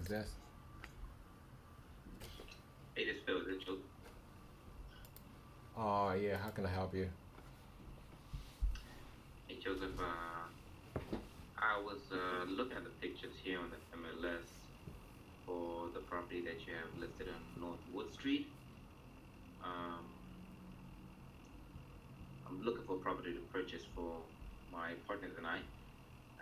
Who's this? Hey, this Phil, is it Joseph? Oh, yeah, how can I help you? Hey, Joseph, I was looking at the pictures here on the MLS for the property that you have listed on North Wood Street. Um, I'm looking for a property to purchase for my partners and I,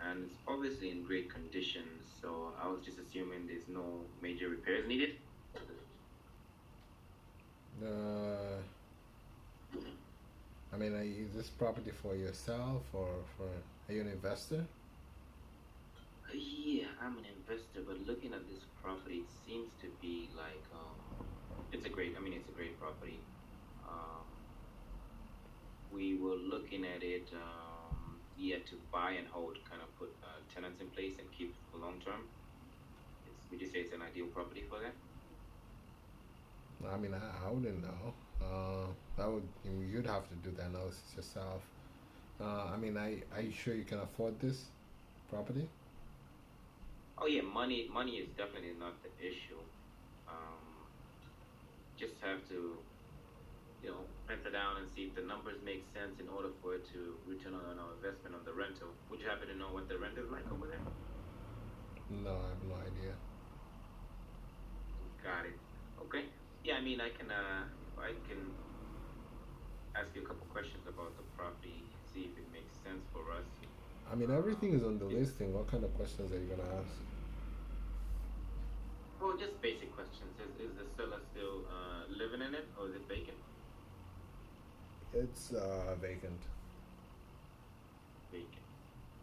and it's obviously in great condition. So I was just assuming there's no major repairs needed. Uh, I mean, is this property for yourself or for, are you an investor? Yeah, I'm an investor, but looking at this property, it seems to be like it's a great property. Um, we were looking at it, yeah, to buy and hold, kind of put tenants in place and keep for long term. Would you say it's an ideal property for that? I mean, I wouldn't know. That would, you'd have to do the analysis yourself. I mean, are you sure you can afford this property? Oh yeah, money is definitely not the issue. Um, just have to, pencil down and see if the numbers make sense in order for it to return on our investment on the rental. Would you happen to know what the rent is like over there? No, I have no idea. Got it. Okay. Yeah, I mean, I can ask you a couple questions about the property, see if it makes sense for us. I mean, everything is Um, on the it, listing. What kind of questions are you gonna ask? well, just basic questions. Is the seller still living in it, or is it vacant? It's vacant. Vacant.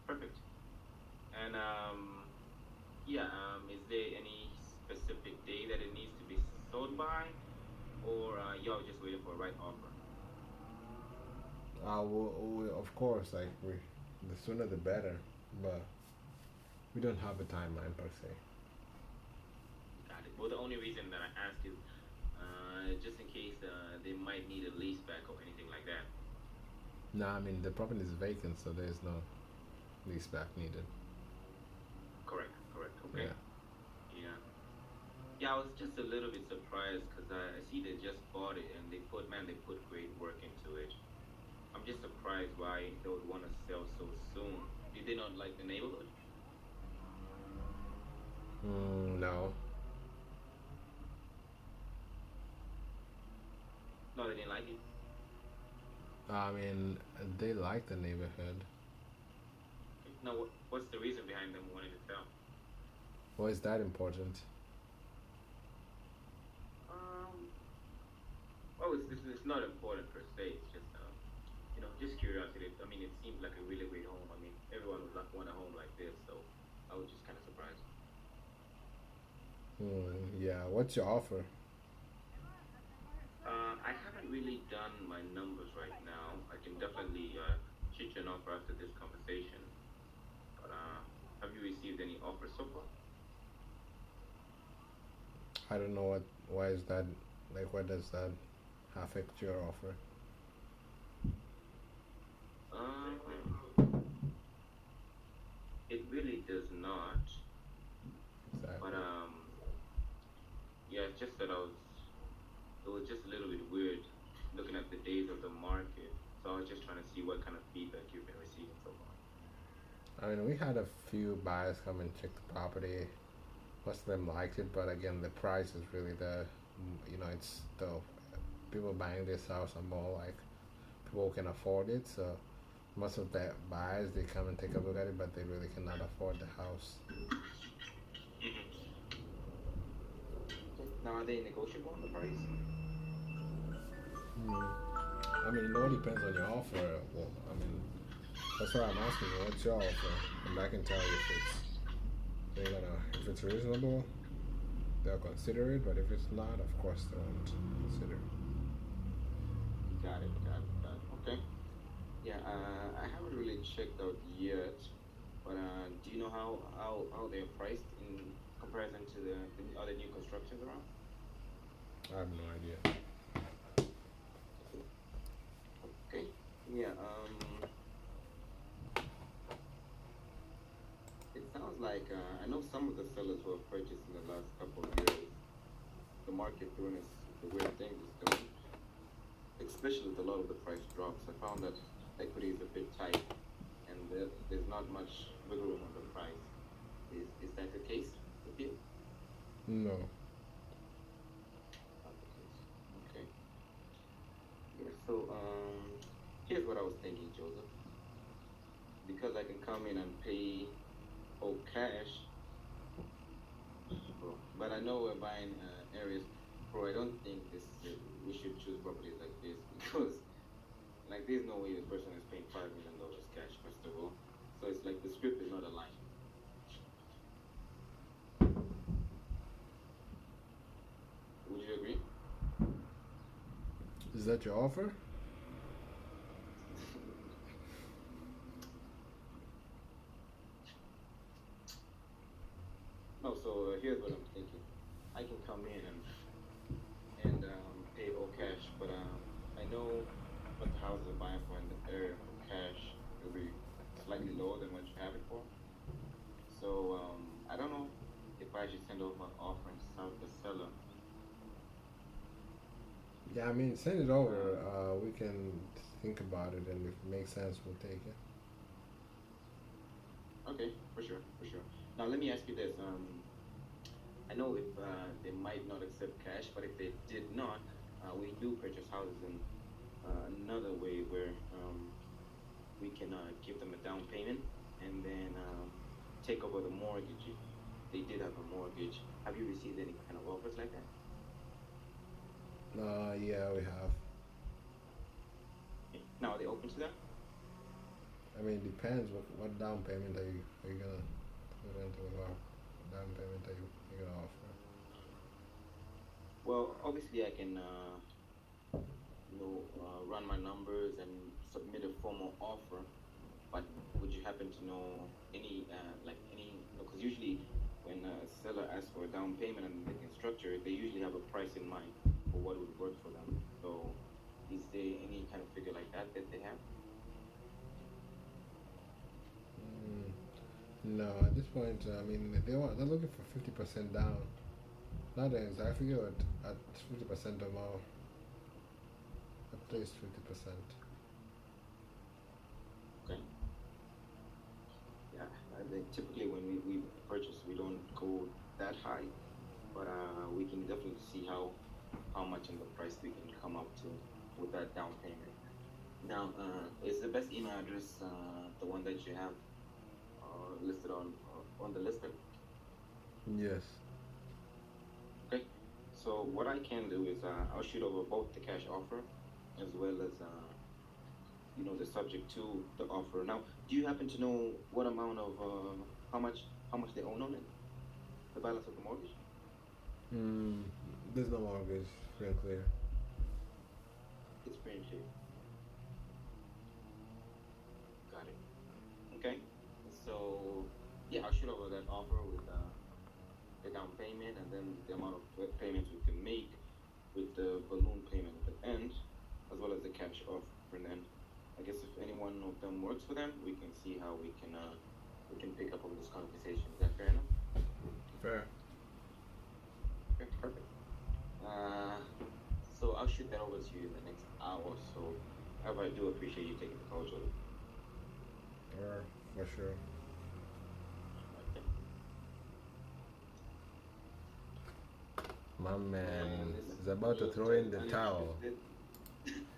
Perfect. And yeah, is there any specific day that it needs to be sold by, or y'all just waiting for a right offer? Of course, like the sooner the better, but we don't have a timeline per se. Got it. Well, the only reason that I ask is just in case they might need a lease back or anything like that. No, I mean the property is vacant, so there's no lease back needed. Correct. Correct. Yeah. Okay. Yeah. Yeah, I was just a little bit surprised because I see they just bought it and they put great work into it. I'm just surprised why they would want to sell so soon. Did they not like the neighborhood? No. No, they didn't like it. I mean they like the neighborhood. Okay. Now, what's the reason behind them wanting to sell? Why is that important? Um, well, it's not important per se. It's just just curiosity. I mean, it seems like a really great home. I mean, everyone would want a home like this, so I was just kind of surprised. Yeah. What's your offer? I haven't really done my numbers right now. I can definitely shoot you an offer after this conversation. But have you received any offers so far? I don't know what. Why is that? Like, what does that affect your offer? Um, it really does not. But Exactly. yeah, it's just that it was just a little bit weird looking at the days of the market. So I was just trying to see what kind of feedback you've been receiving so far. I mean, we had a few buyers come and check the property. Most of them liked it, but again, the price is really it's the people buying this house are more like people who can afford it. So most of the buyers they come and take a look at it, but they really cannot afford the house. Hmm. Okay. Now, are they negotiable on the price? I mean, it all depends on your offer. Well, I mean, that's why I'm asking you, what's your offer? And I can tell you if it's reasonable, they'll consider it. But if it's not, of course they won't consider it. Got it. Got it. Got it. Okay. Yeah. I haven't really checked out yet, but do you know how they're priced in comparison to the other new constructions around? I have no idea. Okay. Yeah. It Sounds like I know some of the sellers who have purchased in the last couple of years. The market doing is the weird things it's doing, especially with a lot of the price drops. I found that equity is a bit tight, and there's not much wiggle room on the price. Is that the case with you? No. Not the case. Okay. Yeah. So here's what I was thinking, Joseph. Because I can come in and pay all cash, bro. But I know we're buying areas, bro. I don't think we should choose properties like this because like there's no way the person is paying $5 million cash first of all. So it's like the script is not aligned. Would you agree? Is that your offer? No. So here's what I'm thinking. I can come in and pay all cash, but I know what the houses are buying for in the area for cash will be slightly lower than what you have it for. So I don't know if I should send over an offer and sell the seller. Yeah, I mean, send it over. Um, We can think about it, and if it makes sense, we'll take it. okay, for sure, for sure. Now let me ask you this. I know if they might not accept cash, but if they did not, we do purchase houses in another way where we can give them a down payment and then take over the mortgage if they did have a mortgage. Have you received any kind of offers like that? Yeah, we have. Okay. Now are they open to that? I mean, it depends. What down payment are you gonna put into the down payment are you gonna offer? Well, obviously I can run my numbers and submit a formal offer. But would you happen to know any like any? Because usually when a seller asks for a down payment and they can structure it, they usually have a price in mind for what would work for them. So, is there any kind of figure like that that they have? Mm, no, at this point, I mean, they're looking for 50% down. Nowadays, I figure at 50% or more, at least 50%. Okay. Yeah, I think typically when we purchase, we don't go that high, but we can definitely see how much in the price we can come up to with that down payment. Now, is the best email address the one that you have listed on the listing? Yes. Okay. So what I can do is I'll shoot over both the cash offer as well as the subject to the offer. Now, do you happen to know what amount of how much they own on it? The balance of the mortgage? Mm, there's no mortgage, free and clear. It's pretty cheap. Got it. Okay. So yeah, I'll shoot over that offer with the down payment and then the amount of payments we can make with the balloon payment at the end, as well as the cash offer. And then I guess if any one of them works for them, we can see how we can pick up on this conversation. Is that fair enough? Fair. Okay, perfect. Uh, so I'll shoot that over to you in the next hour or so. However, I do appreciate you taking the call, Joey. Or for sure. Okay. My man Man, listen, is about to you're throw just in the towel. uninterested.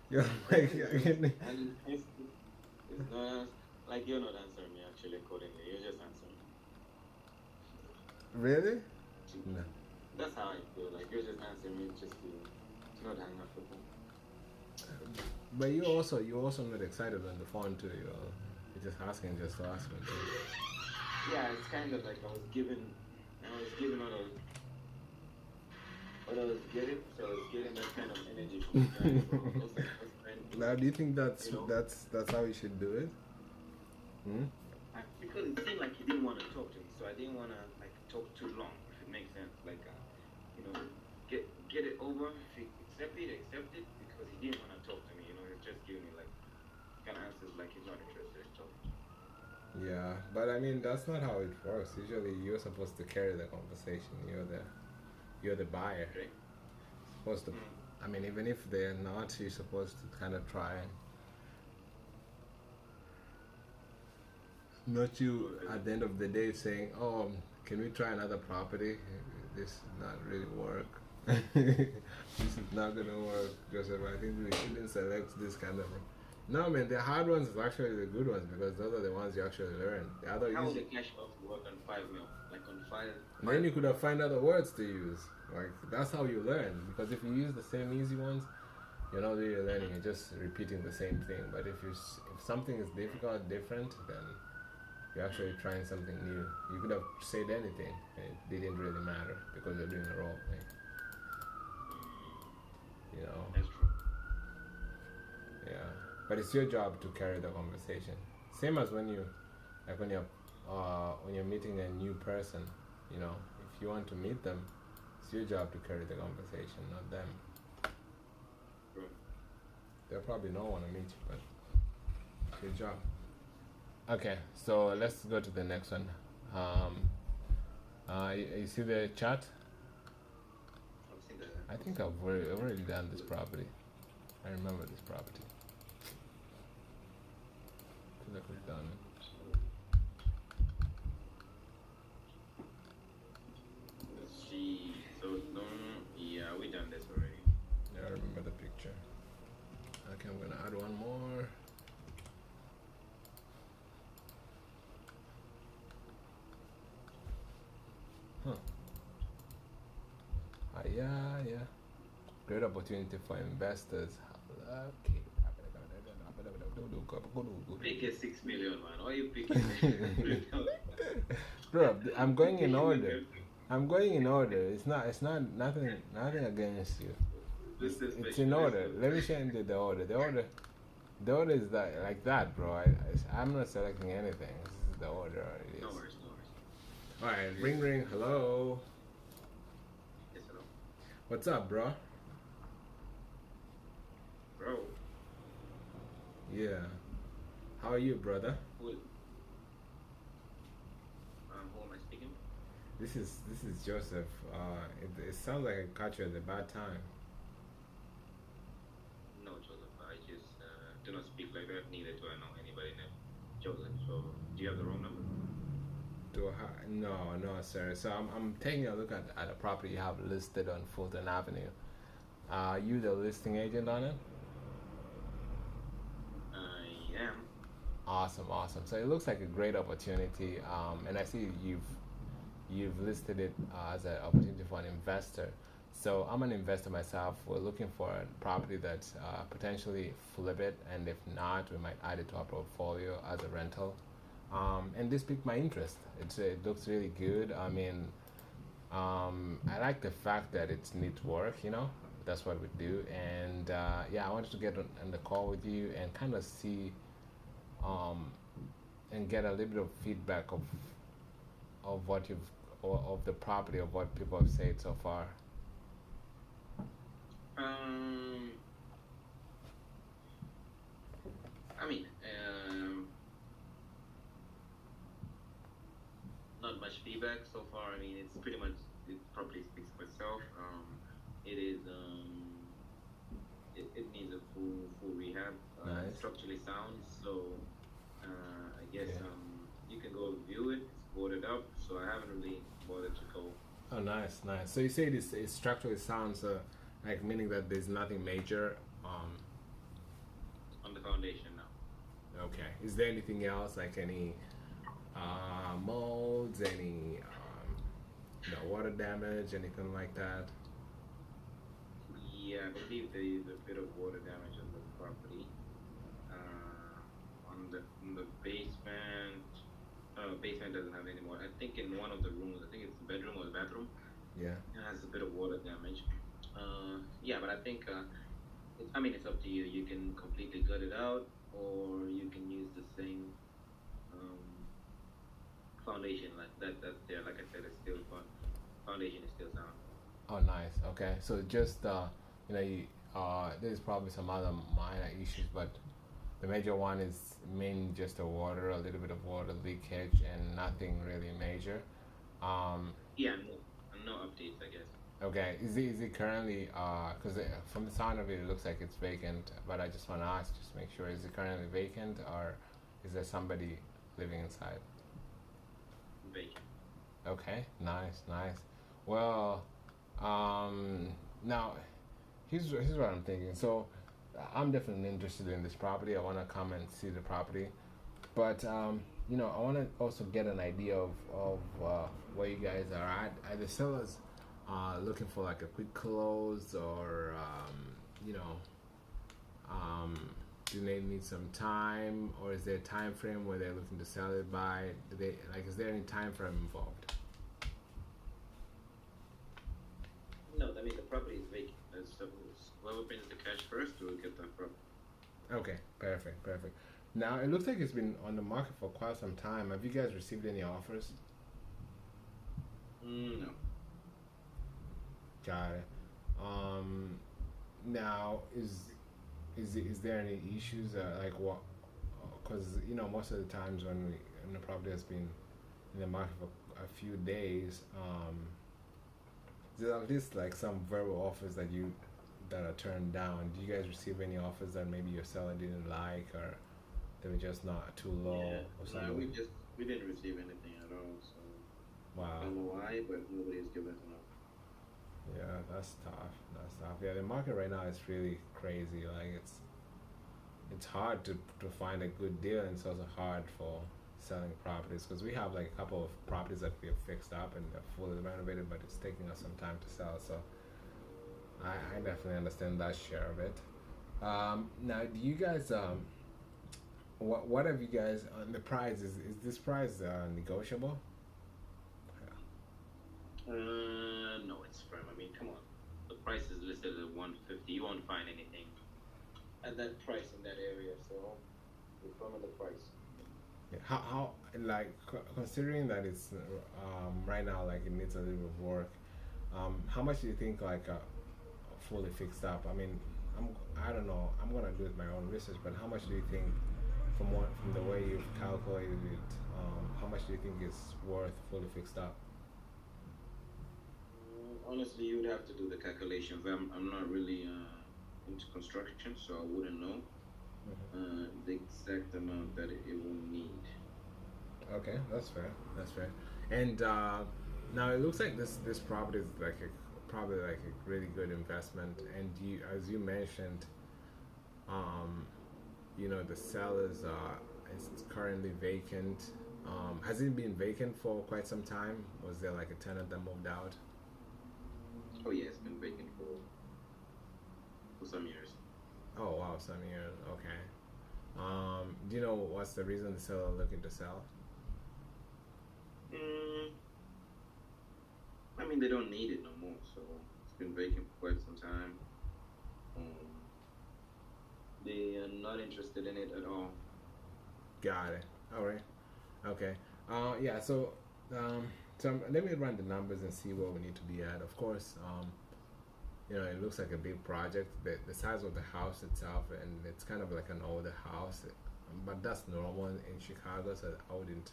You're like, Uninterested. It's not like you're not answering me actually accordingly. You're just answering. really? No. That's how I feel. Like you're just answering me just to not hang up with me. But you also not excited on the phone too. You're just asking just to ask me too. Yeah, it's kind of like I was given what I was getting, so I was getting that kind of energy from the guy. So I was like, best friend, Now, do you think that's you know, that's how you should do it? Hmm? because it seemed like he didn't want to talk to me, so I didn't want to like talk too long, if it makes sense. Like, you know, get it over. If he accept it, because he didn't want to talk to me. You know, he's just giving me like kind of answers like he's not interested in talking. Yeah, but I mean that's not how it works. Usually you're supposed to carry the conversation. You're the buyer. Okay. Supposed to. Mm. I mean, even if they're not, you're supposed to kind of try and not you Okay. at the end of the day saying, "Oh, can we try another property? This is not really work. This is not gonna work, Joseph. I think we shouldn't select this kind of." No, man, the hard ones is actually the good ones because those are the ones you actually learn. The other How will easy, the cash offer work on 5 mil? Like on and then you five could mil? have find other words to use. Like that's how you learn. Because if you use the same easy ones, you're not really learning. Mm-hmm. You're just repeating the same thing. But if something is difficult, different, then you're actually trying something new. You could have said anything, and it didn't really matter because you're doing a role thing. Mm, You know, that's true. yeah. But it's your job to carry the conversation. Same as like when you're meeting a new person. You know, if you want to meet them, it's your job to carry the conversation, not them. True. They'll probably not want to meet you, but it's your job. Okay, so let's go to the next one. Um, you see the chat? I've seen that. I think I've already done this property. I remember this property. Feel like we've done it. Let's see. So, yeah, we done this already. Yeah, I remember the picture. Okay, I'm gonna add one more. Huh. Yeah. Great opportunity for investors. Okay. Pick a 6 million, man. Why are you picking 100,000? Bro, I'm going in You will order. get I'm going in order. It's not nothing against you. this It's in specialist. order. Let me show you the order. The order is that like that, bro. I'm not selecting anything. This is the order it No is. worries, no worries. All right, ring. Hello. Yes, hello. What's up, bro? Bro, Yeah. How are you, brother? who am I speaking? This is Joseph. It sounds like I caught you at a bad time. No, Joseph. I just do not speak like that. Neither do I know anybody named Joseph. So, do you have the wrong number? No, sir. So I'm taking a look at a property you have listed on Fulton Avenue. Are you the listing agent on it? I am. Awesome. So it looks like a great opportunity. And I see you've listed it as an opportunity for an investor. So I'm an investor myself. We're looking for a property that potentially flip it, and if not, we might add it to our portfolio as a rental. And this piqued my interest. It looks really good. I mean, I like the fact that it's neat work. You know, that's what we do. And yeah, I wanted to get on the call with you and kind of see um, and get a little bit of feedback of what you've of the property of what people have said so far. Um, I mean, not much feedback so far. I mean, it's pretty much it probably speaks for itself. It is it needs a full rehab. It's Nice. structurally sound, so I guess Yeah. you can go view it. It's boarded up, so I haven't really bothered to go Oh, nice. So you say it structurally sounds like meaning that there's nothing major. on the foundation now. Okay. Is there anything else like any molds, any water damage, anything like that? Yeah, I believe there is a bit of water damage on the property. On the basement. Basement doesn't have any more. I think in one of the rooms, I think it's the bedroom or the bathroom, Yeah. it has a bit of water damage. Yeah, but I think I mean it's up to you. You can completely gut it out, or you can use the same um, foundation like that. That's there. Like I said, it's still fun. Foundation is still sound. Oh, nice. Okay. So just there's probably some other minor issues, but The major one is mainly just the water, a little bit of water leakage, and nothing really major. Um, Yeah, no, no updates, I guess. okay, is it currently? Because from the sound of it, it looks like it's vacant. But I just want to ask, just make sure, is it currently vacant or is there somebody living inside? Vacant. Okay, nice, nice. Well, um, now here's what I'm thinking. So, I'm definitely interested in this property. I want to come and see the property, but I want to also get an idea of where you guys are at. Are the sellers looking for like a quick close, or you know, um, do they need some time, or is there a time frame where they're looking to sell it by? Do they like? Is there any time frame involved? No, I mean the property is vacant. That's the rules. Whoever brings the cash first will get that property. Okay, perfect, perfect. Now it looks like it's been on the market for quite some time. Have you guys received any offers? No. Got it. Um, now is there any issues like what? Because most of the times when the property has been in the market for a few days, there are at least like some verbal offers that are turned down. Do you guys receive any offers that maybe your seller didn't like, or they were just not too low Yeah. or No, something? we didn't receive anything at all. So I Wow. don't know why, but nobody's given us an Yeah, that's tough. That's tough. Yeah, the market right now is really crazy. Like it's hard to find a good deal, and it's also hard for selling properties because we have like a couple of properties that we have fixed up and they're fully renovated, but it's taking us some time to sell. So I definitely understand that share of it. Now, do you guys what have you guys on the price? Is this price negotiable? No, it's firm. I mean, come on. The price is listed at 150. You won't find anything at that price in that area. So we're firm on the price. Yeah, how like considering that it's right now like it needs a little bit of work. How much do you think like fully fixed up? I mean, I'm I don't know. I'm gonna do my own research, but how much do you think from the way you've calculated it? How much do you think is worth fully fixed up? Honestly, you would have to do the calculations. I'm not really into construction, so I wouldn't know Hmm. the exact amount that it will need. Okay, that's fair. That's fair. And now it looks like this property is like probably like a really good investment. And you, as you mentioned, um, the sellers is currently vacant. Has it been vacant for quite some time? Was there like a tenant that moved out? Oh yeah, it's been vacant for some years. Oh wow, some years. Okay. Do you know what's the reason the seller looking to sell? Mm, I mean, they don't need it no more, so it's been vacant for quite some time. Um, they are not interested in it at all. Got it. All right. Okay. Yeah. So let me run the numbers and see where we need to be at. Of course, it looks like a big project. The size of the house itself, and it's kind of like an older house, but that's normal in Chicago, so I wouldn't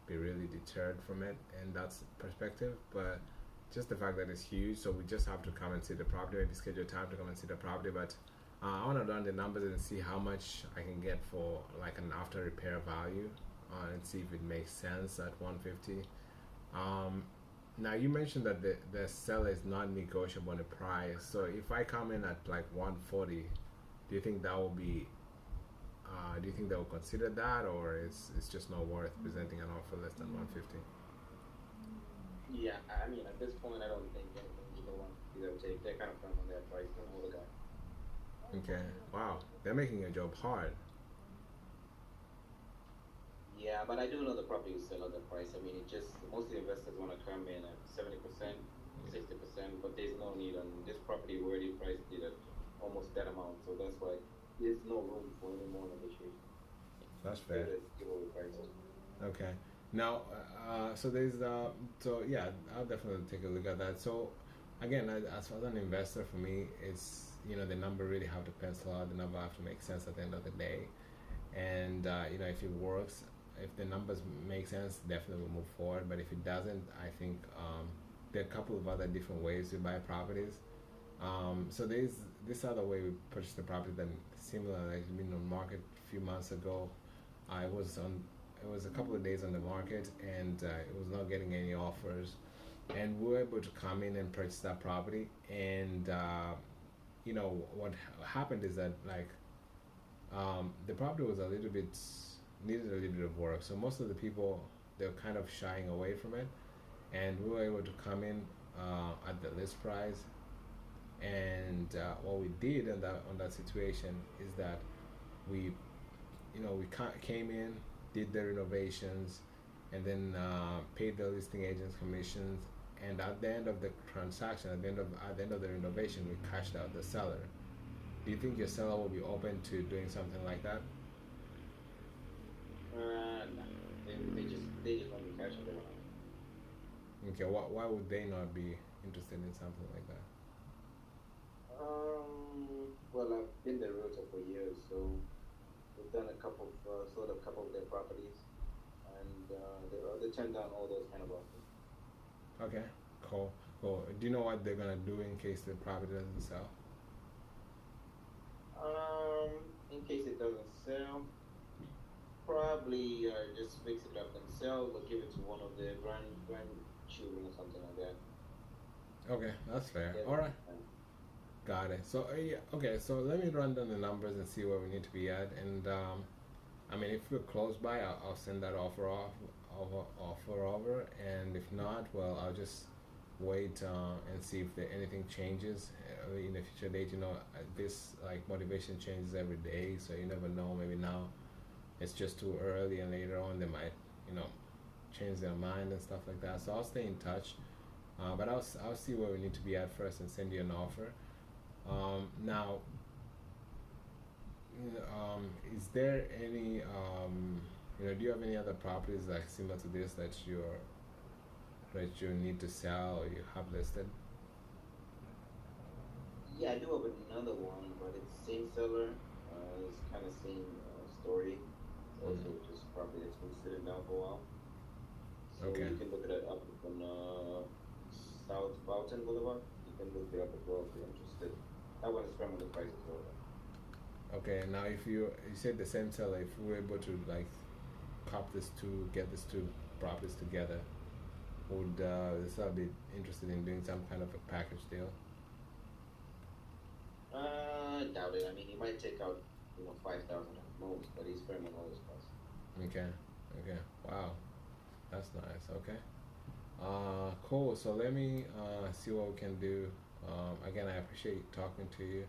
be really deterred from it, and that's perspective. But just the fact that it's huge, so we just have to come and see the property. Maybe schedule time to come and see the property, but. I want to run the numbers and see how much I can get for like an after repair value, and see if it makes sense at 150. Now you mentioned that the seller is not negotiable on the price. So if I come in at like 140, do you think that will be? Do you think they will consider that, or is it's just not worth presenting an offer less than 150? Yeah, I mean, at this point, I don't think anything either one either take. They're kind of firm on their price. Don't know the guy. Okay. Wow, they're making your job hard. Yeah, but I do know the property will sell at the price. I mean, it just most of the investors want to come in at 70%, Yeah, 60%, but there's no need on this property. We already priced it at almost that amount, so that's why there's no room for any more negotiation. that's Give fair. it, give what we priced it. Okay. Now, so there's so yeah, I'll definitely take a look at that. So, again, as far as an investor, for me, it's the number really have to pencil out. The number have to make sense at the end of the day, and if it works, if the numbers make sense, definitely we'll move forward. But if it doesn't, I think there are a couple of other different ways to buy properties. So there's this other way we purchased the property that similar, like been on market a few months ago. I was on. It was a couple of days on the market, and it was not getting any offers. And we were able to come in and purchase that property. And what happened is that like the property was a little bit needed a little bit of work. So most of the people, they were kind of shying away from it, and we were able to come in at the list price. And what we did on that situation is that we came in, did the renovations, and then paid the listing agents commissions. And at the end of the transaction, at the end of the renovation, we cashed out the seller. Do you think your seller will be open to doing something like that? No. They just want to cash on their own. Okay, why would they not be interested in something like that? Well, I've been the realtor for years, so we've done a couple of sold a couple of their properties, and they turned down all those kind of offers. Okay, cool. Do you know what they're gonna do in case the property doesn't sell? In case it doesn't sell, probably just fix it up themselves or give it to one of their grandchildren or something like that. Okay, that's fair. Yeah. All right, got it. So yeah, okay. So let me run down the numbers and see where we need to be at. And I mean, if we're close by, I'll send that offer over. And if not, well, I'll just wait and see if anything changes in the future date. This like motivation changes every day, so you never know. Maybe now it's just too early, and later on they might change their mind and stuff like that. So I'll stay in touch, but I'll see where we need to be at first and send you an offer. Now, is there any do you have any other properties like similar to this that you need to sell or you have listed? Yeah, I do have another one, but it's same seller. It's kind of same story. It's also just property that's been sitting down for a while. So Okay. you can look it up on South Fountain Boulevard. You can look it up as well if you're interested. That one is from the price as well. Okay, now if you said the same seller, if we were able to like get these two properties together, would the seller be interested in doing some kind of a package deal? I doubt it. I mean, he might take out 5,000 at most, but he's firm on all his costs. Okay, wow, that's nice. Okay, cool. So let me see what we can do. Again, I appreciate talking to you.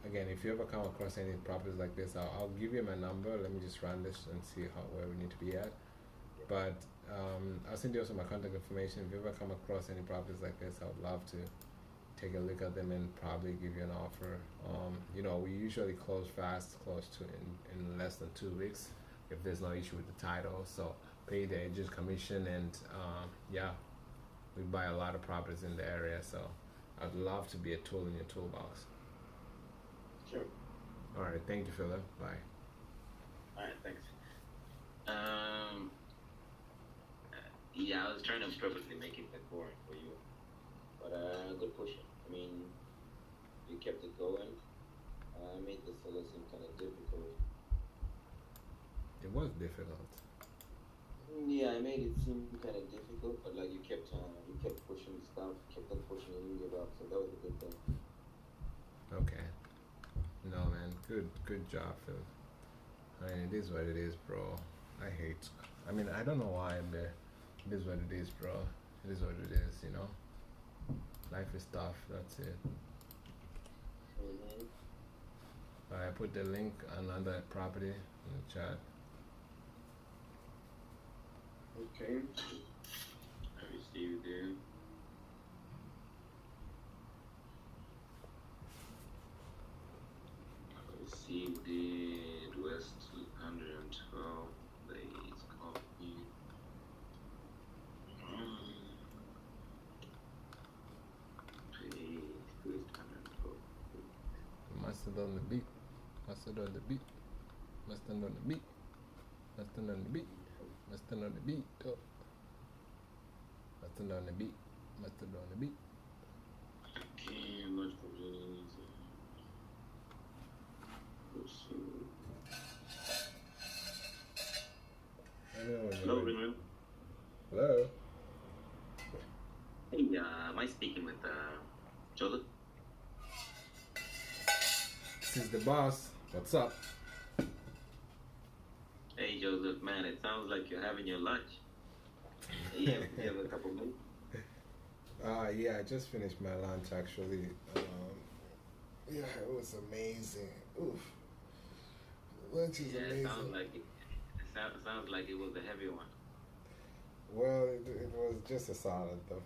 If you ever come across any properties like this, I'll give you my number. Let me just run this and see where we need to be at. But I'll send you also my contact information. If you ever come across any properties like this, I would love to take a look at them and probably give you an offer. We usually close to in less than 2 weeks if there's no issue with the title. So pay the agent commission, and we buy a lot of properties in the area. So I'd love to be a tool in your toolbox. Sure. All right, thank you, Philip. Bye. All right, thanks. Yeah, I was trying to purposely make it boring for you, but good pushing. I mean, you kept it going. Made the seller seem kind of difficult. It was difficult. Yeah, I made it seem kind of difficult, but like you kept pushing stuff, kept on pushing, and you give up. So that was a good thing. Okay. No, man. Good job, Phil. I mean, it is what it is, bro. I mean, I don't know why, but it is what it is, bro. It is what it is, Life is tough, that's it. Mm-hmm. I put the link on another property in the chat. Okay. I received it. Received it. West 112. Please copy. Please 112. Must have done the beat. Mustard on the beat. Mustard on the beat. Mustard on the beat. Mustard on the beat. Oh. Mustard on the beat. Mustard on the beat. Okay, much problems. Hello, Rinru. Hello. Hey, am I speaking with Joseph? This is the boss. What's up? Hey, Joseph, man, it sounds like you're having your lunch. You have a couple minutes? Yeah, I just finished my lunch actually. Yeah, it was amazing. Oof. Lunch is amazing. It sounds like sounds like it was a heavy one. Well, it was just a salad though.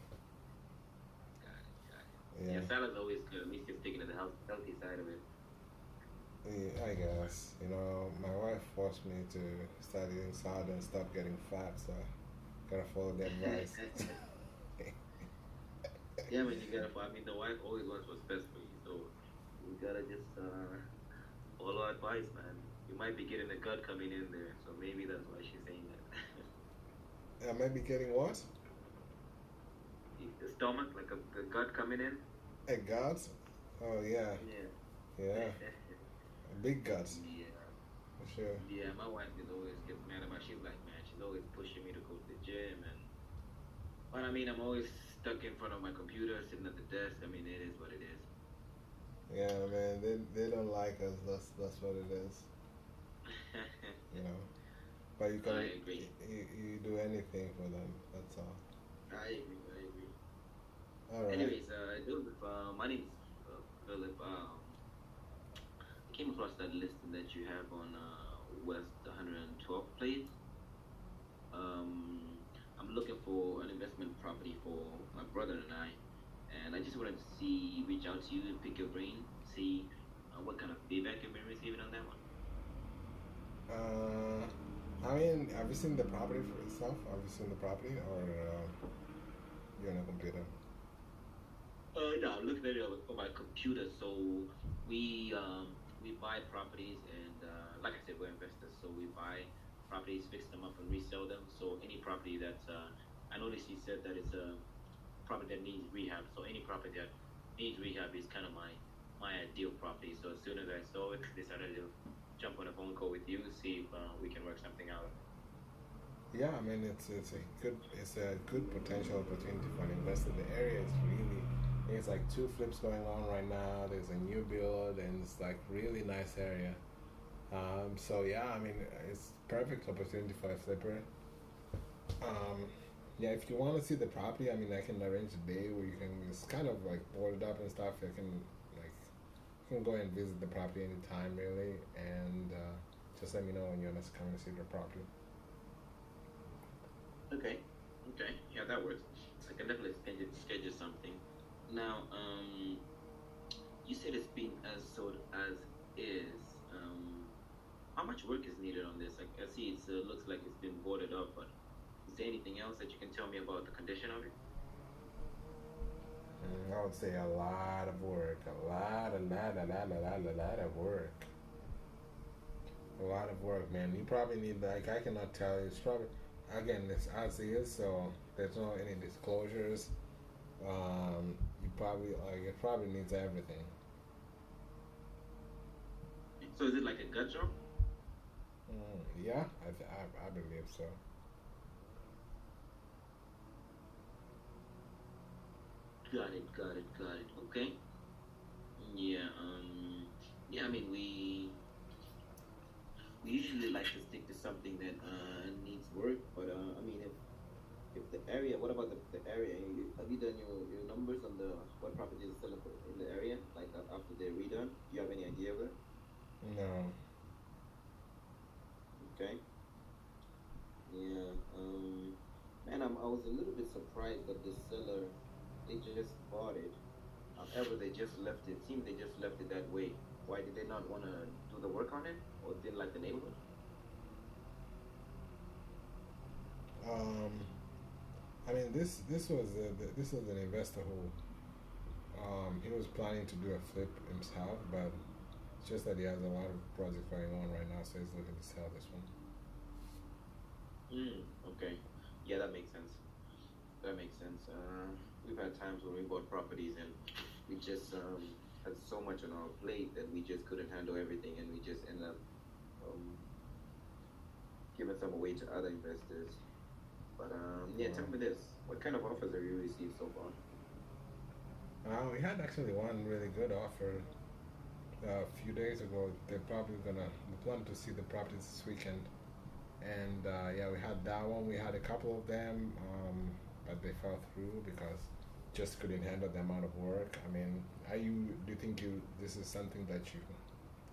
Got it. Yeah, salad's always good. At least you're sticking to the healthy side of it. Yeah, I guess. You know, my wife forced me to start eating salad and stop getting fat, so I gotta follow the advice. Yeah, man, you gotta. I mean, the wife always wants what's best for you, so you gotta just follow advice, man. You might be getting a gut coming in there, so maybe that's why she's saying that. I might be getting what? The stomach, like the gut coming in. A gut? Oh yeah. Yeah. A big gut. Yeah. For sure. Yeah, my wife is always gets mad at me. She's like, man, she's always pushing me to go to the gym, but I mean, I'm always stuck in front of my computer, sitting at the desk. I mean, it is what it is. Yeah, man, they don't like us. That's what it is. You know, but you can I agree. you do anything for them. That's all. I agree. All right. Anyways, Joseph, my name's Philip. I came across that listing that you have on West 112th Place. I'm looking for an investment property for my brother and I just wanted to reach out to you and pick your brain, see what kind of feedback you've been receiving on that one. I mean, have you seen the property for itself? Have you seen the property, or you're on a computer? No, I'm looking at it on my computer. So we buy properties, and like I said, we're investors. So we buy properties, fix them up, and resell them. So any property that's I noticed you said that it's a property that needs rehab. So any property that needs rehab is kind of my ideal property. So as soon as I saw it, decided to jump on a phone call with you, see if we can work something out. Yeah, I mean it's a good potential opportunity for an investor. The area is really, there's like 2 flips going on right now. There's a new build, and it's like really nice area. So yeah, I mean it's perfect opportunity for a flipper. Yeah, if you want to see the property, I mean I can arrange a day where you can. It's kind of like boarded up and stuff. You can go and visit the property anytime really, and just let me know when you're next coming to see the property. Okay. Yeah, that works. I can definitely schedule something. Now, you said it's being sold as is. How much work is needed on this? I see it looks like it's been boarded up, but is there anything else that you can tell me about the condition of it? I would say a lot of work, a lot of work. A lot of work, man. You probably need, like, I cannot tell you. It's probably, again, it's as is, so there's no any disclosures. It probably needs everything. So is it like a gut job? Yeah, I believe so. Got it. Okay. Yeah. Yeah. I mean, we usually like to stick to something that needs work, but I mean, if the area, what about the area? Have you done your numbers on the what properties are selling in the area, like after they're redone? Do you have any idea of it? No. Okay. Yeah. Man, I was a little bit surprised that the seller, they just bought it. However, they just left it. Seems they just left it that way. Why did they not want to do the work on it, or didn't like the neighborhood? I mean, this was an investor who he was planning to do a flip himself, but It's just that he has a lot of projects going on right now, so he's looking to sell this one. Mm, okay. Yeah, that makes sense. That makes sense. We've had times when we bought properties and we just had so much on our plate that we just couldn't handle everything, and we just ended up um, giving some away to other investors. But yeah, tell Well, me this: what kind of offers have you received so far? we had actually one really good offer a few days ago. They're probably gonna we plan to see the properties this weekend, and yeah, we had that one. We had a couple of them, but they fell through because just couldn't handle the amount of work. I mean, are you? Do you think you this is something that you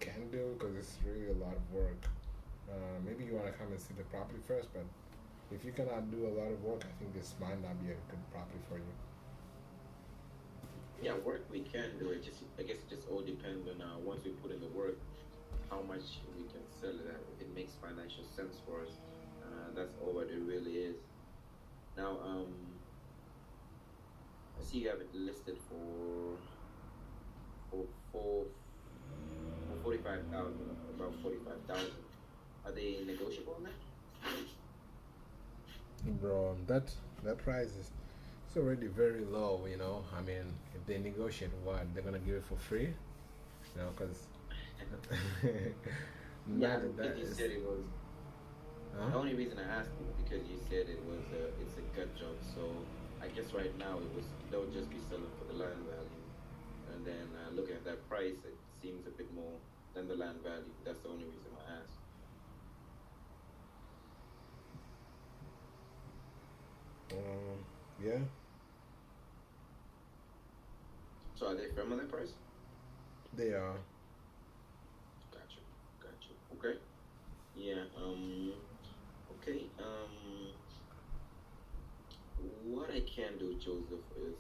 can do? Because it's really a lot of work. Maybe you want to come and see the property first, but if you cannot do a lot of work, I think this might not be a good property for you. Yeah, work we can do it. Just I guess it just all depends on once we put in the work, how much we can sell it at. If it makes financial sense for us, that's all what it really is. Now, I see you have it listed for four for 45,000, about 45,000. Are they negotiable on that? Bro, that price is it's already very low. I mean, if they negotiate, what they're gonna give it for free? Because Yeah, that that because you is, said it was. huh? The only reason I asked is because you said it's a gut job. So I guess right now they'll just be selling for the land value, and then looking at that price, it seems a bit more than the land value. That's the only reason I asked. Yeah, So are they firm on that price? they are. Gotcha, gotcha. Okay. Yeah. Okay. What I can do, Joseph, is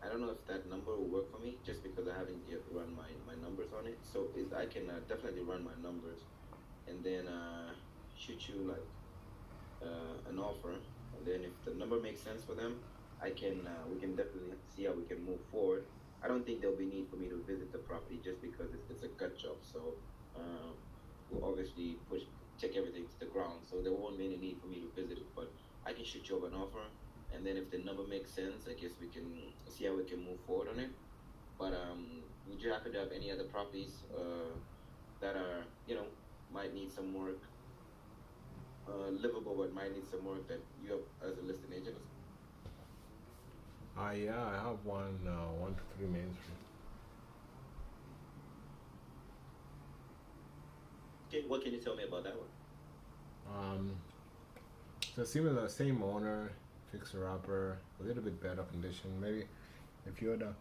I don't know if that number will work for me, just because I haven't yet run my numbers on it. So is I can definitely run my numbers and then shoot you like an offer, and then if the number makes sense for them, I can we can definitely see how we can move forward. I don't think there'll be need for me to visit the property just because it's a gut job. So um, we'll obviously take everything to the ground. So there won't be any need for me to visit it, but I can shoot you over an offer, and then if the number makes sense, I guess we can see how we can move forward on it. But would you happen to have any other properties that are might need some work, livable but might need some work that you have as a listing agent? Yeah, I have one 1 to 3 Main Street. Okay, what can you tell me about that one? Um, so similar, same owner, fixer upper, a little bit better condition. Maybe if you're the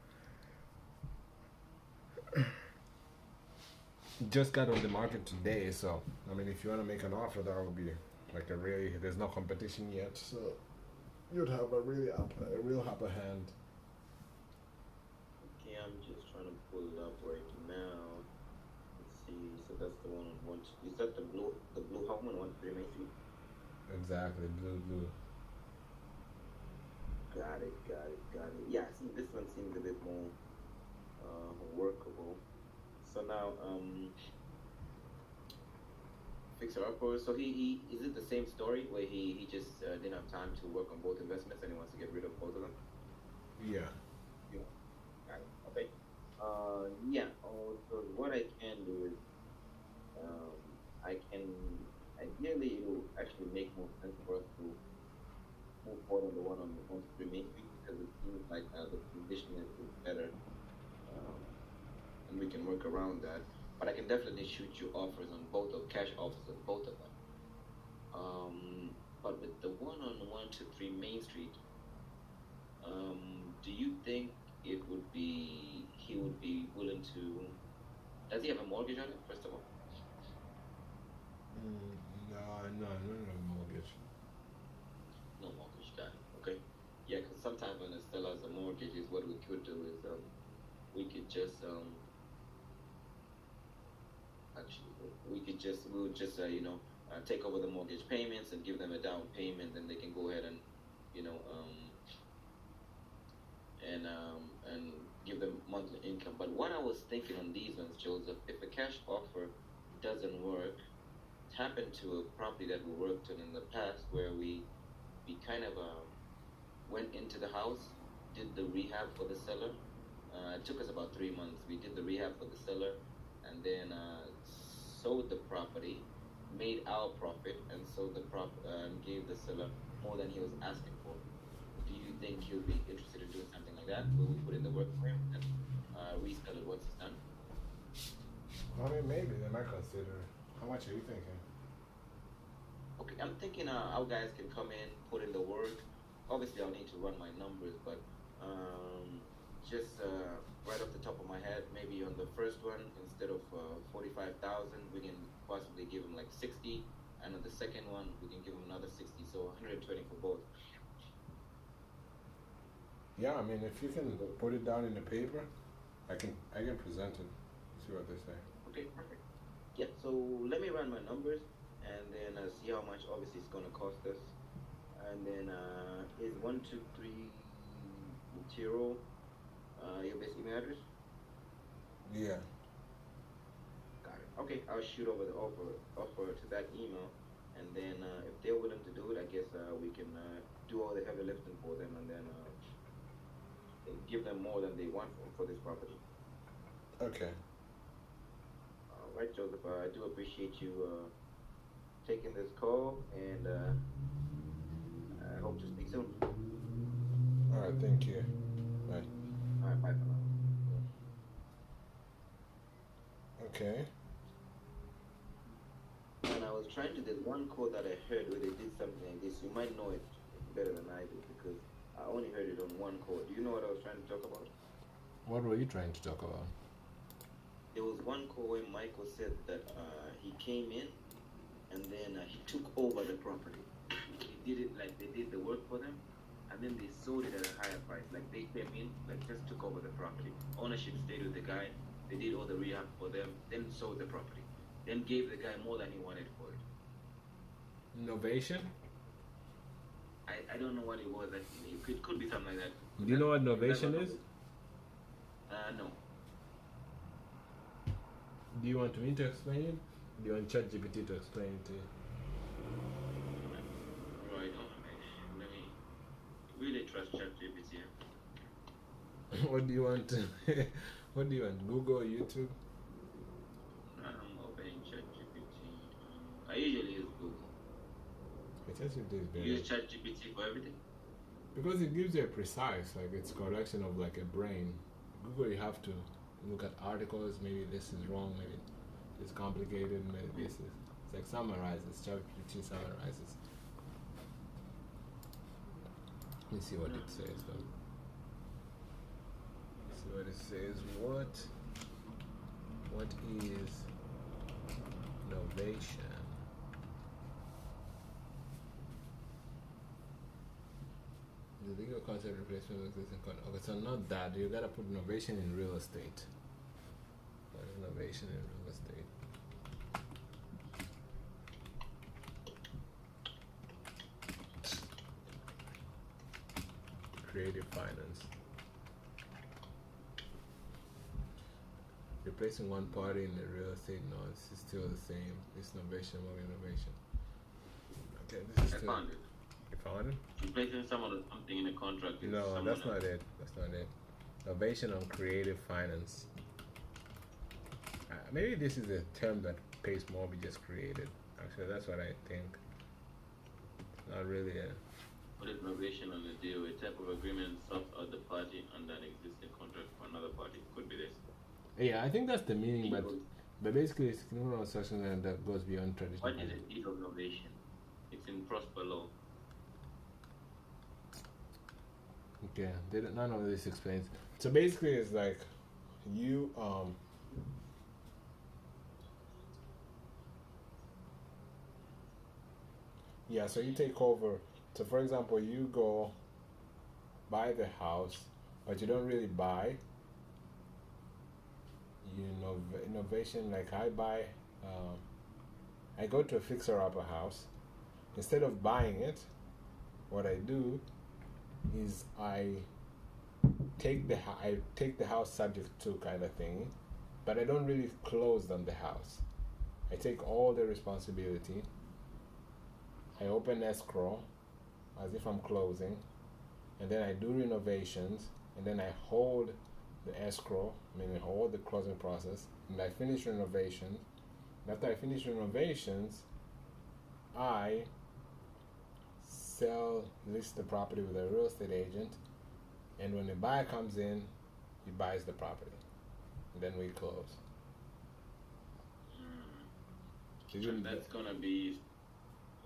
just got on the market today, so I mean, if you want to make an offer, that would be like a really there's no competition yet, so you'd have a real upper hand. Okay, I'm just trying to pull it up right now. Let's see. So that's the one on one. Is that the blue home on 1 3 Main Street? Exactly, blue, blue. Got it, got it, got it. Yeah, see, this one seems a bit more workable. So now, Fixer Upper. So he is it the same story where he just didn't have time to work on both investments and he wants to get rid of both of them? Yeah. Yeah. Got it. Okay. Yeah. So what I can do is um, I can ideally it will actually make more sense for us to move forward on the one on Street Main Street because it seems like the condition is better, um, and we can work around that. But I can definitely shoot you offers on both of cash offers on both of them. But with the one on 1 to 3 Main Street, do you think it would be he would be willing to? Does he have a mortgage on it? First of all, No, no mortgage. no mortgage. Got it. Okay. Yeah, because sometimes when a seller has a mortgage, is what we could do is we could just actually we would just take over the mortgage payments and give them a down payment, then they can go ahead and you know and give them monthly income. But what I was thinking on these ones, Joseph, if a cash offer doesn't work, it happened to a property that we worked on in the past where we kind of went into the house, did the rehab for the seller. It took us about 3 months. We did the rehab for the seller, and then sold the property, made our profit, and sold the and gave the seller more than he was asking for. Do you think he'll be interested in doing something like that? Will we put in the work for him and resell it once it's done? I mean, maybe they might consider. How much are you thinking? Okay, I'm thinking our guys can come in, put in the work. Obviously, I'll need to run my numbers, but just right off the top of my head, maybe on the first one, instead of 45,000, we can possibly give him like 60, and on the second one, we can give him another 60, so 120 for both. Yeah, I mean, if you can put it down in the paper, I can present it. See what they say. Okay, perfect. Yeah, so let me run my numbers and then see how much obviously it's gonna cost us. And then is 123 material your best email address? Yeah. Got it. Okay, I'll shoot over the offer to that email, and then if they're willing to do it, I guess we can do all the heavy lifting for them, and then give them more than they want for this property. Okay. All right, Joseph. I do appreciate you taking this call, and I hope to speak soon. All right. Thank you. Bye. All right. Bye for now. Okay. And I was trying to. There's one call that I heard where they did something like this. You might know it better than I do because I only heard it on one call. Do you know what I was trying to talk about? What were you trying to talk about? There was one call where Michael said that he came in and then he took over the property. He did it like they did the work for them, and then they sold it at a higher price. Like they came in, like just took over the property. Ownership stayed with the guy. They did all the rehab for them, then sold the property. Then gave the guy more than he wanted for it. Novation? I don't know what it was. That it could be something like that. Do you know what novation is? No. Do you want me to explain it? Do you want ChatGPT to explain it to you? Right. Let me really trust ChatGPT. What do you want? What do you want? Google, YouTube? I'm opening ChatGPT. I usually use Google. ChatGPT is better. You use ChatGPT for everything? Because it gives you a precise, like it's correction of like a brain. Google, you have to look at articles. Maybe this is wrong. Maybe it's complicated. Maybe this is. It's like summarizes. ChatGPT summarizes. Let me see what it says though. Let's see what it says. What is novation? The legal concept replacement of existing concept. Okay, so not that. You gotta put innovation in real estate. What is innovation in real estate? Creative finance. Replacing one party in the real estate, no, it's still the same. It's innovation, more innovation. Okay, this is still. I found it. You found it? Replacing something in a contract. No, that's not it. That's not it. Innovation on creative finance. Maybe this is a term that pays more be just created. Actually, that's what I think. Not really a. What is innovation on the deal? A type of agreement subs out the party under an existing contract for another party. Could be this. Yeah, I think that's the meaning, but basically it's criminal section that goes beyond traditional. What is a deed of innovation? It's in Prosper Law. Okay, none of this explains. So basically, it's like you yeah. So you take over. So for example, you go buy the house, but you don't really buy. You know, innovation. Like I buy, I go to a fixer-upper house. Instead of buying it, what I do is I I take the house subject to kind of thing, but I don't really close on the house. I take all the responsibility. I open escrow as if I'm closing, and then I do renovations, and then I hold the escrow, meaning hold the closing process, and I finish renovations. And after I finish renovations, I list the property with a real estate agent, and when the buyer comes in, he buys the property, and then we close. And that's gonna be.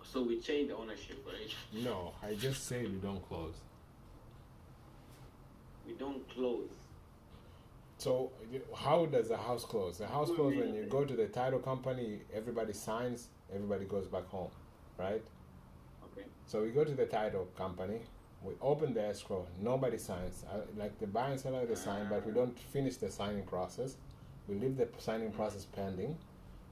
So we change the ownership, right? No, I just say we don't close. We don't close. So how does a house close? The house closes when you go to the title company, everybody signs, everybody goes back home, right? Okay. So we go to the title company, we open the escrow, nobody signs. Like the buyer and seller, they sign, but we don't finish the signing process. We leave the signing process pending,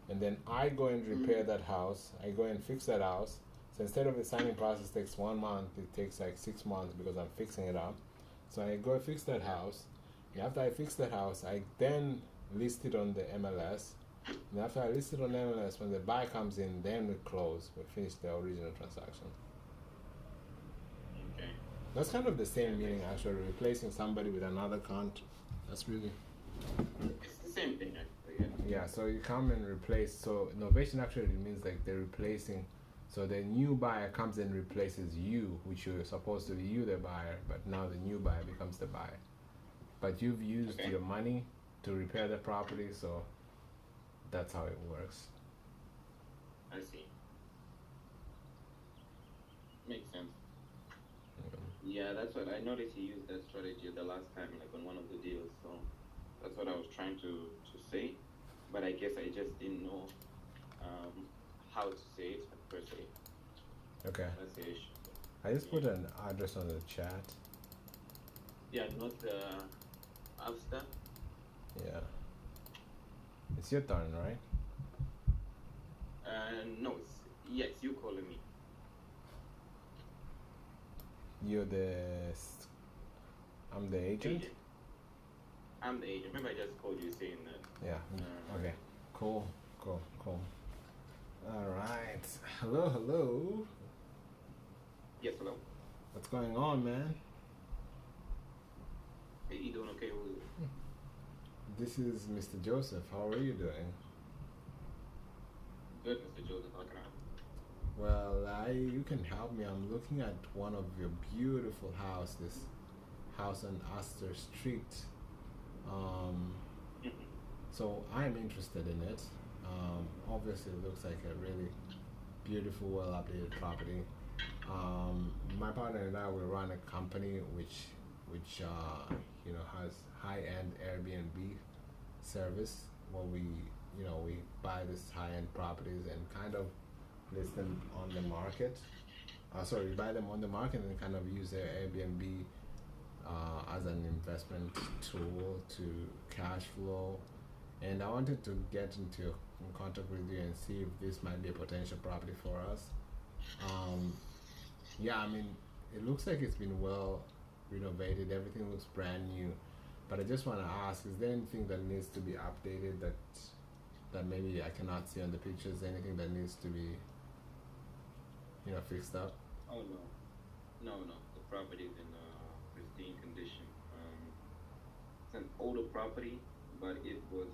and then I go and repair that house. I go and fix that house. So instead of the signing process takes 1 month, it takes like 6 months because I'm fixing it up. So I go fix that house. And after I fix the house, I then list it on the MLS. And after I list it on MLS, when the buyer comes in, then we close. We finish the original transaction. Okay. That's kind of the same meaning, actually, replacing somebody with another contract. That's really. It's the same thing, actually. Yeah, so you come and replace. So innovation actually means like they're replacing. So the new buyer comes and replaces you, which you're supposed to be you the buyer, but now the new buyer becomes the buyer. But you've used your money to repair the property, so that's how it works. I see. Makes sense. Yeah, that's what I noticed. He used that strategy the last time, like on one of the deals. So that's what I was trying to say, but I guess I just didn't know how to say it per se. Okay. That's the issue. I just put an address on the chat. Yeah, not Avsta. Yeah. It's your turn, right? No, yes, you calling me. You're I'm the agent? I'm the agent. Remember I just called you saying that. Yeah. Okay. Cool. Alright. Hello. Yes, hello. What's going on, man? Hey, you doing okay? This is Mr. Joseph. How are you doing? Good, Mr. Joseph. How can I help? Well, you can help me. I'm looking at one of your beautiful houses. House on Astor Street. So I'm interested in it. Obviously, it looks like a really beautiful, well-updated property. My partner and I will run a company which has high-end Airbnb service where we buy these high-end properties and kind of list them on the market. We buy them on the market and kind of use their Airbnb as an investment tool to cash flow. And I wanted to get in contact with you and see if this might be a potential property for us. Yeah, I mean, it looks like it's been well renovated. Everything looks brand new. But I just want to ask, is there anything that needs to be updated that maybe I cannot see on the pictures? Anything that needs to be, fixed up? Oh, no. The property is in pristine condition. It's an older property, but it was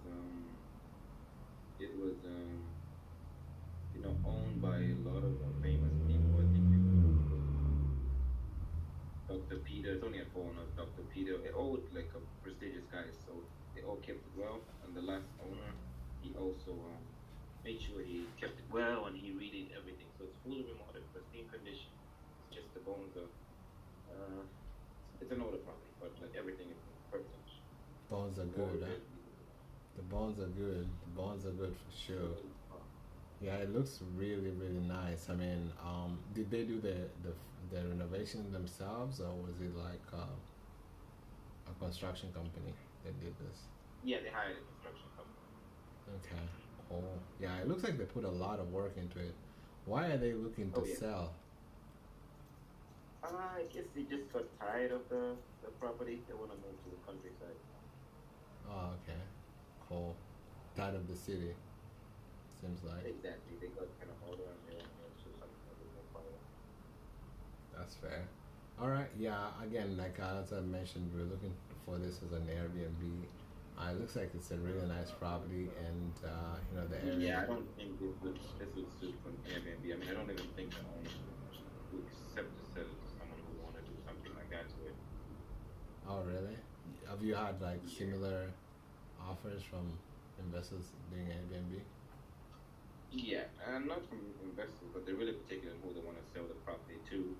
owned by a lot of famous people. I think Dr. Peter. It's only a phone of Dr. Peter. It all like a prestigious guy, so they all kept it well. And the last owner, he also made sure he kept it well and he redid everything. So it's fully remodeled, pristine condition. It's just the bones of. It's an older property, but like everything is perfect. Bones are good, huh? The bones are good. The bones are good for sure. Yeah, it looks really, really nice. I mean, did they do the renovation themselves, or was it like a construction company that did this? Yeah, they hired a construction company. Okay, cool. Yeah, it looks like they put a lot of work into it. Why are they looking to sell? I guess they just got tired of the property. They want to move to the countryside. Oh, okay, cool. Tired of the city, seems like. Exactly. They got kind of older and they want to move to something a bit more quiet. That's fair. All right. Yeah. Again, like as I mentioned, we're looking for this as an Airbnb. It looks like it's a really nice property, and the area. Yeah, I don't think this would suit for an Airbnb. I mean, I don't even think the owner would accept to sell it to someone who want to do something like that to it. Oh, really? Have you had like Yeah. similar offers from investors doing Airbnb? Yeah, and not from investors, but they're really particular in who they want to sell the property to.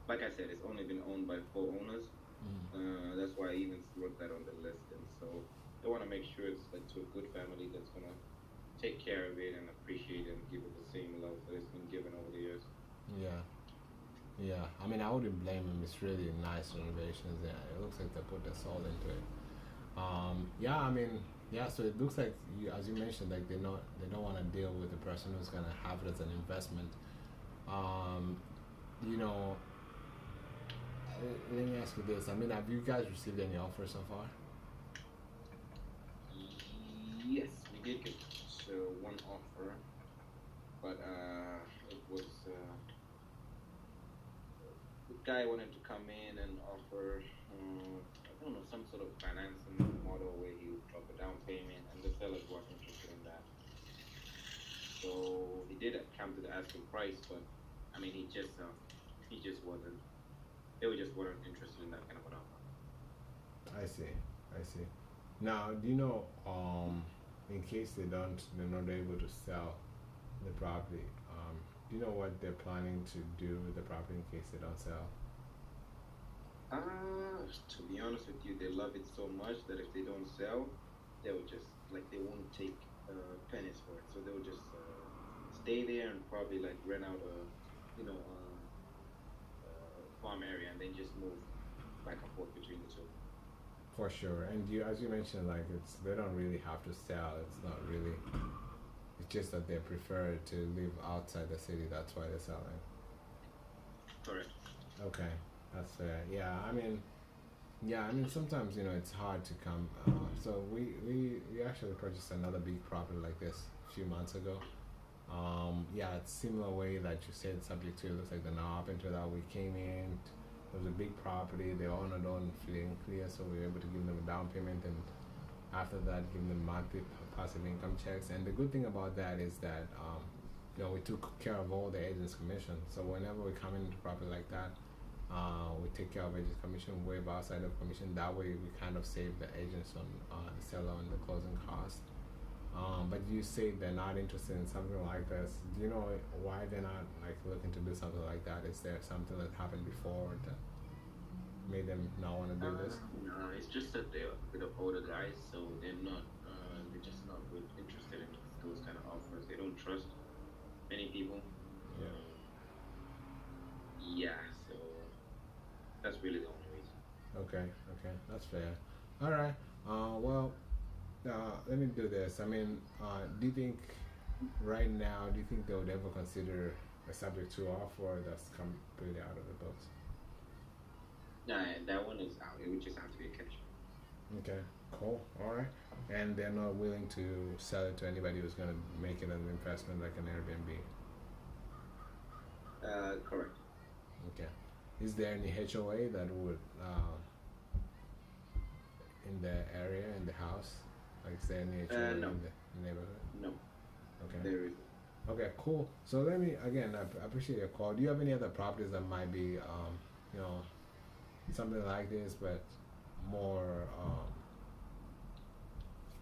Like I said, it's only been owned by four owners. Mm. That's why I even wrote that on the list. And so they want to make sure it's like to a good family that's gonna take care of it and appreciate it and give it the same love that it's been given over the years. Yeah. Yeah. I mean, I wouldn't blame them. It's really nice renovations. Yeah, it looks like they put their soul into it. Yeah, I mean, yeah. So it looks like you, as you mentioned, like they don't want to deal with the person who's gonna have it as an investment. Um, you know, let me ask you this. I mean, have you guys received any offers so far? Yes, we did get one offer, but it was the guy wanted to come in and offer I don't know some sort of financing model where he would drop a down payment, and the sellers weren't interested in that. So he did come to the asking price, but I mean he just wasn't. They were just weren't interested in that kind of an offer. I see. I see. Now, do you know, in case they're not able to sell the property, do you know what they're planning to do with the property in case they don't sell? To be honest with you, they love it so much that if they don't sell, they'll just like they won't take pennies for it. So they'll just stay there and probably like rent out a farm area and then just move back and forth between the two. For sure. And you, as you mentioned, like it's they don't really have to sell. It's not really. It's just that they prefer to live outside the city. That's why they're selling. Correct. Okay, that's fair. Yeah, I mean, yeah, I mean sometimes it's hard to come. So we actually purchased another big property like this a few months ago. Yeah, it's similar way that you said subject to. It looks like they're now up into that. We came in. It was a big property. They own it on free and clear, so we were able to give them a down payment, and after that, give them monthly passive income checks. And the good thing about that is that we took care of all the agents' commission. So whenever we come into property like that, we take care of agents' commission, waive outside of commission. That way, we kind of save the agents on the seller and the closing costs. But you say they're not interested in something like this. Do you know why they're not like looking to do something like that? Is there something that happened before that made them not want to do this? No, it's just that they're a bit of older guys, so they're just not really interested in those kind of offers. They don't trust many people. Yeah. Yeah, so that's really the only reason. Okay. Okay. That's fair. All right. Well, let me do this. I mean, do you think right now? Do you think they would ever consider a subject to offer that's completely out of the books? Nah, that one is out. It would just have to be a catch. Okay, cool. All right. And they're not willing to sell it to anybody who's going to make it an investment like an Airbnb. Correct. Okay. Is there any HOA that would, in the area, in the house? Like, is there any HOA No, in the neighborhood? no, Okay. there isn't. Okay, cool. So let me, again, I appreciate your call. Do you have any other properties that might be, you know, something like this, but more,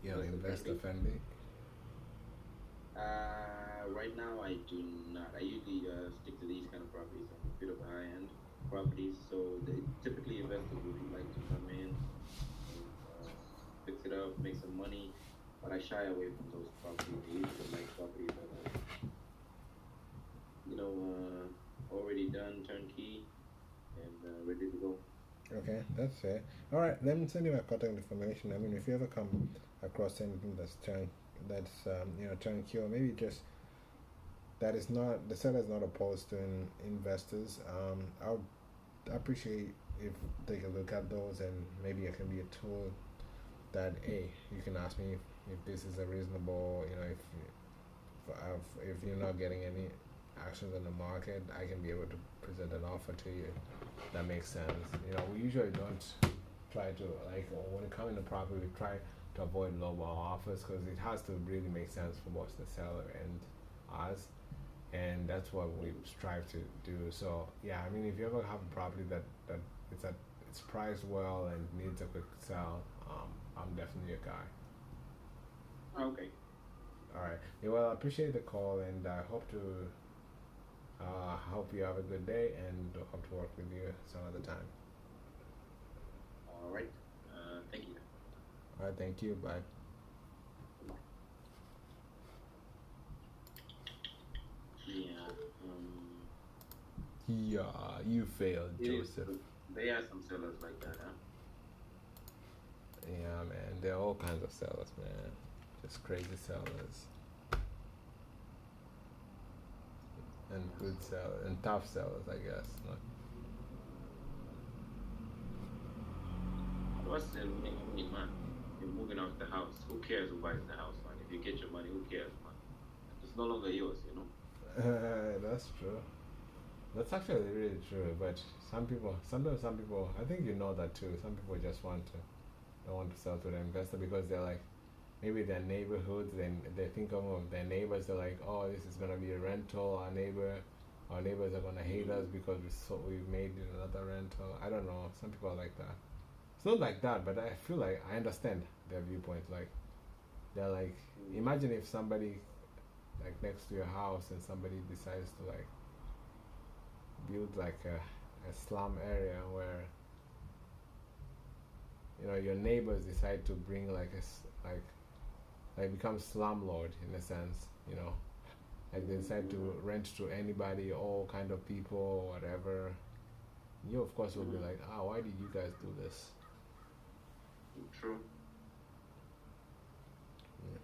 investor Investor-friendly? friendly? Right now I do not. I usually stick to these kind of properties on a bit of high end properties. So they typically investors would like to come in, and, fix it up, make some money. But I shy away from those properties. I usually like properties that are, already done, turnkey, and ready to go. Okay, that's fair. All right, let me send you my contact information. I mean, if you ever come across anything turnkey, or maybe just that is not the seller is not opposed to investors. I'll I appreciate if take a look at those, and maybe it can be a tool that hey, you can ask me if this is a reasonable, if you're not getting any actions in the market, I can be able to present an offer to you that makes sense. We usually don't try to like when it comes to property, we try to avoid lowball offers because it has to really make sense for both the seller and us, and that's what we strive to do. So yeah, I mean, if you ever have a property that it's priced well and needs a quick sell, I'm definitely a guy. Okay. All right. Yeah, well, I appreciate the call, and I hope you have a good day, and hope to work with you some other time. All right. Thank you. All right. Thank you. Bye. Yeah. Yeah, you failed, Yeah, Joseph. there are some sellers like that, huh? Yeah, man. There are all kinds of sellers, man. Just crazy sellers and good sellers and tough sellers, I guess. Not. What's the mean, man? You're moving out the house. Who cares who buys the house, man? If you get your money, who cares, man? It's no longer yours. That's true. That's actually really true. But sometimes some people, I think you know that too. Some people just don't want to sell to the investor because they're like, maybe their neighborhoods, then they think of their neighbors. They're like, oh, this is gonna be a rental. Our neighbors are gonna hate us because we made another rental. I don't know. Some people are like that. It's not like that, but I feel like I understand their viewpoint. Like they're like, imagine if somebody like next to your house and somebody decides to like build like a slum area where your neighbors decide to bring like like become slumlord in a sense, like they decide to rent to anybody, all kind of people, whatever. You of course will be like, why did you guys do this? True. Yeah.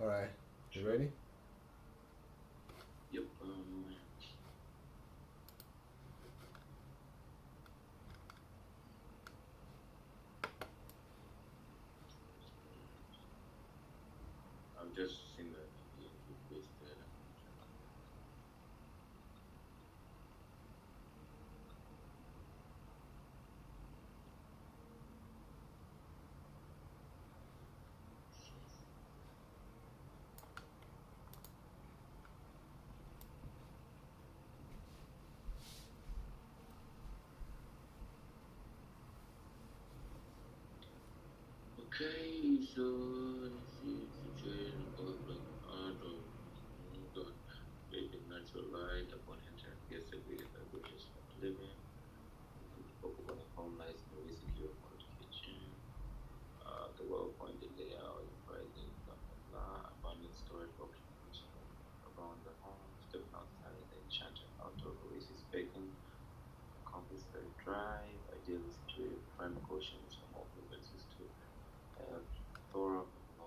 All right, you ready? Yep. I've just seen that you pasted. Okay, so let's see. Situation of like art of God, creating natural light upon entering yesterday that which is not living. Spoke about the home nice and very secure for the kitchen. The well pointed layout, pricing, blah blah blah. Abundant storage options around the home. Stepping outside the enchanted outdoor oasis bacon. Compass very drive, ideally situated prime cautions from all access to Thora, no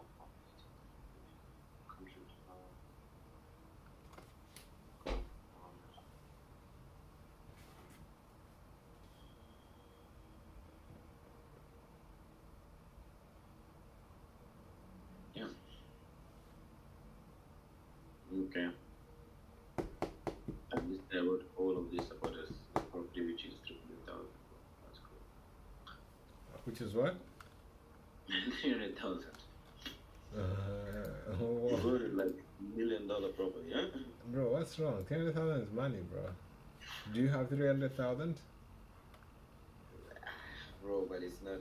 country yeah. Okay. And this about all of this about us property which is 300,000. That's cool. Which is what? 300,000. You Oh, voted like $1 million property, huh? bro, what's wrong? 300,000 is money, bro. Do you have 300,000? Bro, but it's not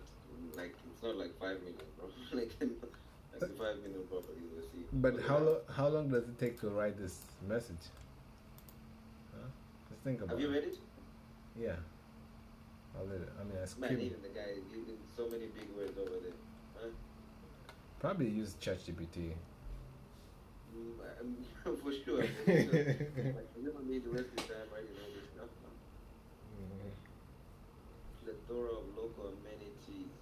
like 5 million, bro. Like that's the 5 million property you will see. But Look at how that. how long does it take to write this message? Huh? Just think about Have you it. read it? Yeah, I read it. I mean, I Man, skimmed. even the guy is using so many big words over there. Huh? Probably use ChatGPT. For sure. Like, you never need to waste your time writing all this stuff, man. Mhm. Plethora of local amenities,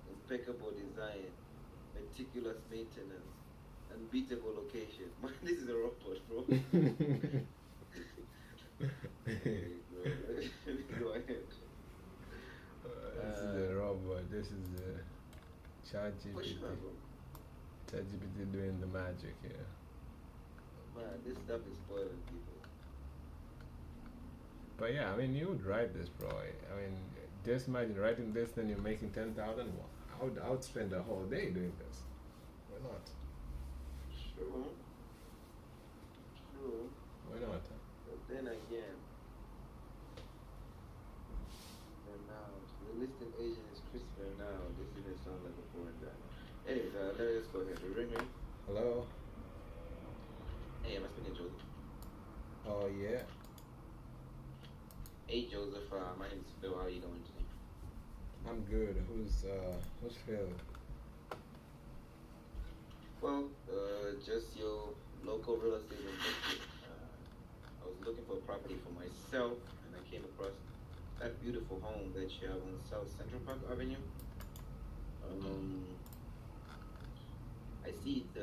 impeccable design, meticulous maintenance, unbeatable location. Man, this is a robot, bro. Hey, bro. For ChatGPT. sure, bro. ChatGPT doing the magic here. Man, this stuff is spoiling people. But yeah, I mean, you would write this, bro. I mean, just imagine writing this, then you're making 10,000. I would spend a whole day doing this. Why not? True, true. Why not? But then again, and now the listing agent is Christopher now. This even sounds like a foreign guy. Anyways, let us go ahead. Ring ring. Hello? Hey, am I speaking to Joseph? Oh, yeah. Hey Joseph, my name is Phil. How are you doing today? I'm good. Who's Phil? Well, just your local real estate investor. I was looking for a property for myself, and I came across that beautiful home that you have on South Central Park Avenue. I see so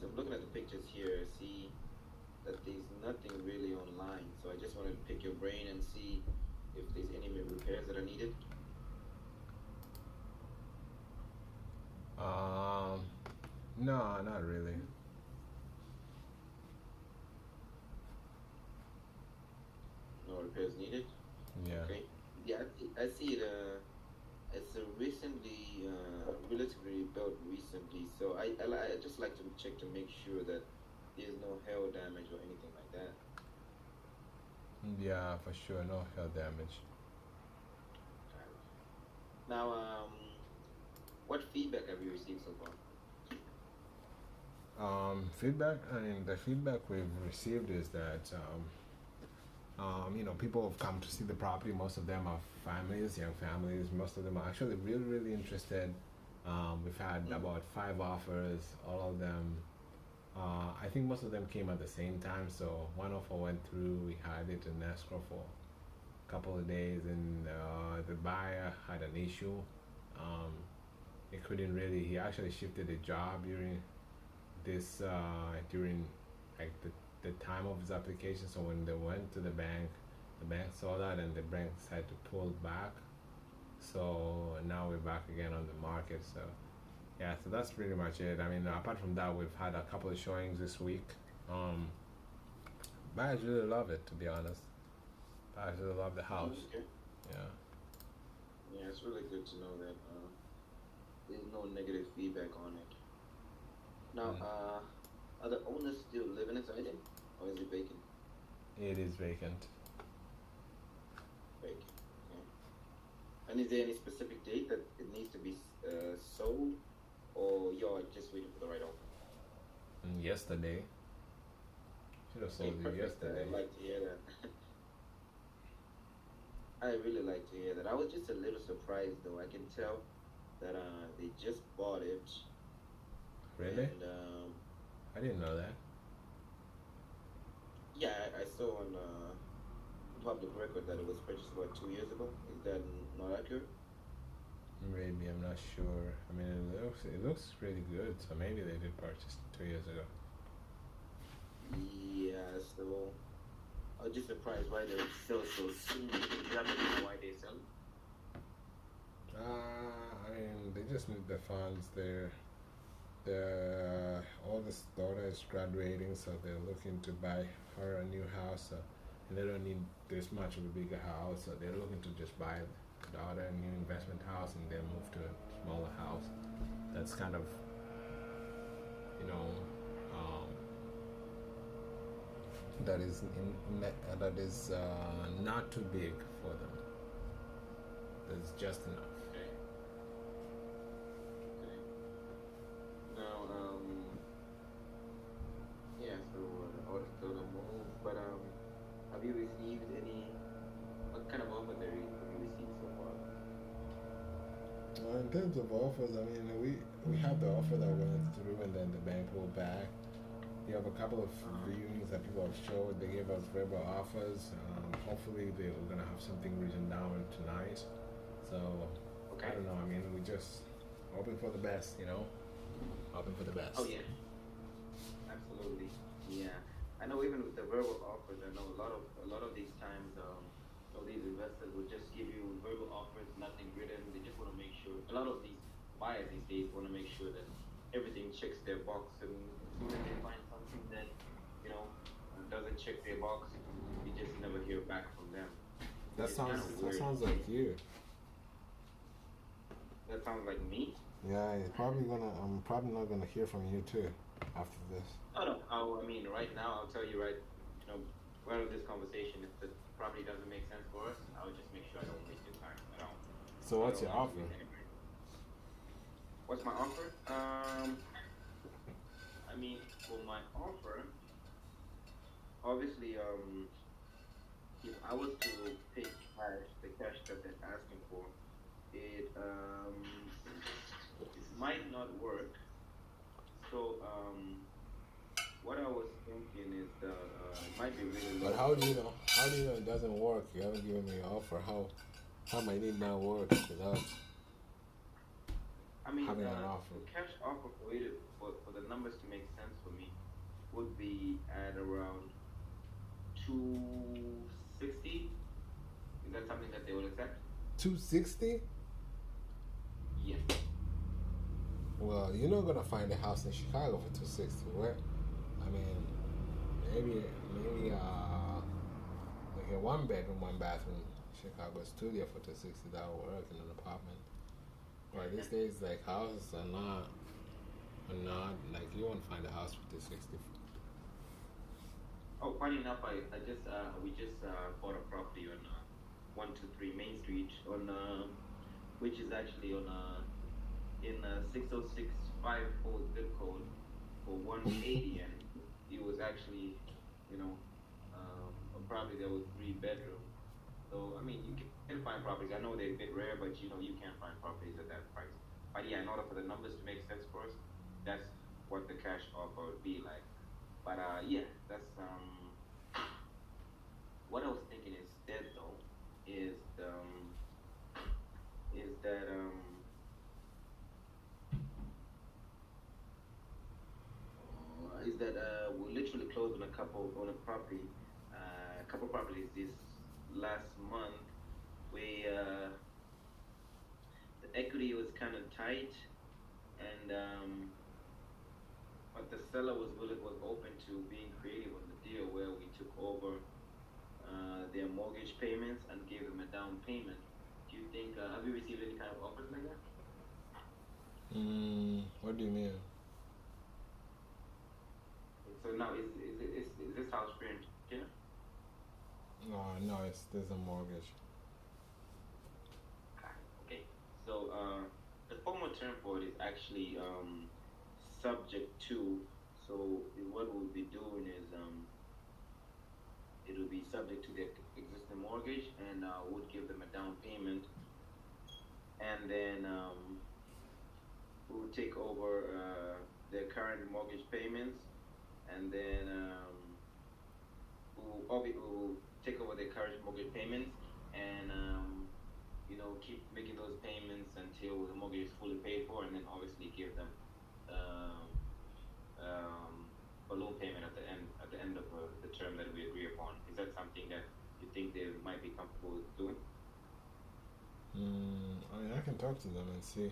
I'm looking at the pictures here. I see that there's nothing really online, so I just wanted to pick your brain and see if there's any repairs that are needed. Um, no, not really. No repairs needed. Yeah. Okay. Yeah, I see it. It's a recently, relatively built recently. So I just like to check to make sure that there's no hail damage or anything like that. Yeah, for sure. No hail damage. Now, what feedback have you received so far? Feedback. I mean, the feedback we've received is that people have come to see the property. Most of them are families, young families. Most of them are actually really, really interested. We've had about 5 offers. All of them. I think most of them came at the same time. So one offer went through. We had it in escrow for a couple of days, and the buyer had an issue. He couldn't really. He actually shifted a job during like the time of his application. So when they went to the bank saw that, and the bank decided to pull back. So now we're back again on the market. So yeah, so that's pretty much it. I mean, apart from that, we've had a couple of showings this week. Buyers really love it, to be honest. Buyers really love the house. Okay. Yeah. Yeah, it's really good to know that there's no negative feedback on it. Now, are the owners still living inside it, or is it vacant? It is vacant. Vacant. Okay. And is there any specific date that it needs to be sold, or you're just waiting for the right offer? Yesterday. Should have Okay, sold it perfect. yesterday. I'd like to hear that. I really like to hear that. I was just a little surprised, though. I can tell that they just bought it. Really? And I didn't know that. yeah, I saw on public record that it was purchased about 2 years ago. Is that not accurate? Maybe, I'm not sure. I mean, it looks really good. So maybe they did purchase 2 years ago. Yeah, so I was just surprised why they would sell so soon. Do you happen to know why they sell? I mean, they just need the funds. The oldest daughter is graduating, so they're looking to buy her a new house. And they don't need this much of a bigger house, so they're looking to just buy the daughter a new investment house and then move to a smaller house. That's kind of, you know, that is not too big for them. That's just enough. Okay. Okay. Now, yeah, so I was still the move, but have you received any, what kind of offer have you received so far? In terms of offers, I mean, we have the offer that went through, and then the bank pulled back. We have a couple of viewings that people have showed. They gave us verbal offers. Hopefully, we're gonna have something written down tonight. So Okay. I don't know. I mean, we just hoping for the best, you know. Hoping for the best. Oh yeah, absolutely. Yeah, I know even with the verbal offers, I know a lot of these times, these investors will just give you verbal offers, nothing written. They just want to make sure. A lot of these buyers these days want to make sure that everything checks their box, and as soon as they find something that doesn't check their box, you just never hear back from them, which is kind of That weird. sounds like you. That sounds like me. Yeah, I'm probably not gonna hear from you too after this. Oh no, I mean, right now I'll tell you right of this conversation, if the property doesn't make sense for us, I would just make sure I don't waste your time. So I what's don't your want to offer? waste anybody. What's my offer? I mean, for my offer, obviously, if I was to pay cash, the cash that they're asking for, it might not work. So, what I was thinking is that it might be really But low. how do you know? How do you know it doesn't work? You haven't given me your offer. How might it not work without I mean, having an offer? the cash offer for the numbers to make sense for me would be at around 260. Is that something that they would accept? 260? Yes. Well, you're not gonna find a house in Chicago for 260. Where? I mean, maybe like a 1 bedroom, 1 bathroom Chicago studio for 260 that will work in an apartment. But these days, like houses are not like you won't find a house for 260. Oh, funny enough, we just bought a property on 123 Main Street which is actually on in 60654 zip code for 180, and it was actually, a property that was 3 bedroom. So I mean, you can find properties. I know they're a bit rare, but you can't find properties at that price. But yeah, in order for the numbers to make sense for us, that's what the cash offer would be like. But yeah, that's what I was thinking instead though is is that we literally closed on a couple properties this last month. We The equity was kind of tight, and but the seller was open to being creative on the deal where we took over their mortgage payments and gave them a down payment. Do you think have you received any kind of offers like that? What do you mean? So now is this house free and clear? No, there's a mortgage. Okay. So the formal term for it is actually subject to. So what we'll be doing is it will be subject to the existing mortgage, and would give them a down payment, and then we will take over their current mortgage payments, and then we'll take over their current mortgage payments, and keep making those payments until the mortgage is fully paid for, and then obviously give them um, balloon payment at the end of the term that we agree upon. Is that something that you think they might be comfortable with doing? I mean, I can talk to them and see.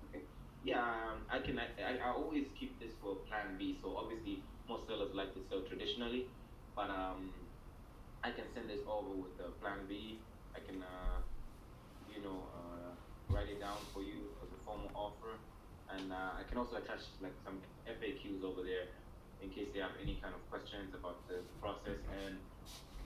Okay. Yeah, I always keep this for plan B. So obviously, most sellers like to sell traditionally, but I can send this over with the plan B. I can, write it down for you as a formal offer, and I can also attach like some FAQs over there in case they have any kind of questions about the process. And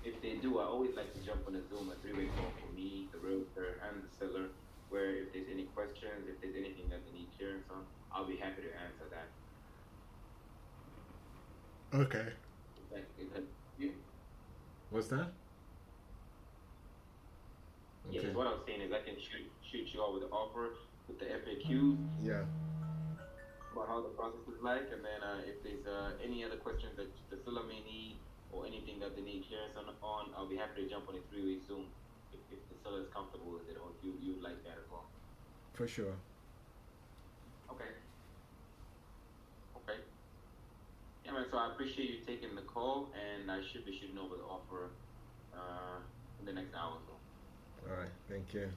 if they do, I always like to jump on a Zoom, a three-way call for me, the realtor, and the seller, where if there's any questions, if there's anything that they need clearance on, I'll be happy to answer that. Okay. Yeah. What's that? Yes, Okay. what I was saying is I can shoot you all with the offer with the FAQs Yeah. about how the process is like, and then if there's any other questions that the seller may need or anything that they need clearance on, I'll be happy to jump on a three-way Zoom if the seller is comfortable with it, or if you'd like that as well. For sure. Okay. Okay. Yeah, man. So I appreciate you taking the call, and I should be shooting over the offer in the next hour or so. All right. Thank you.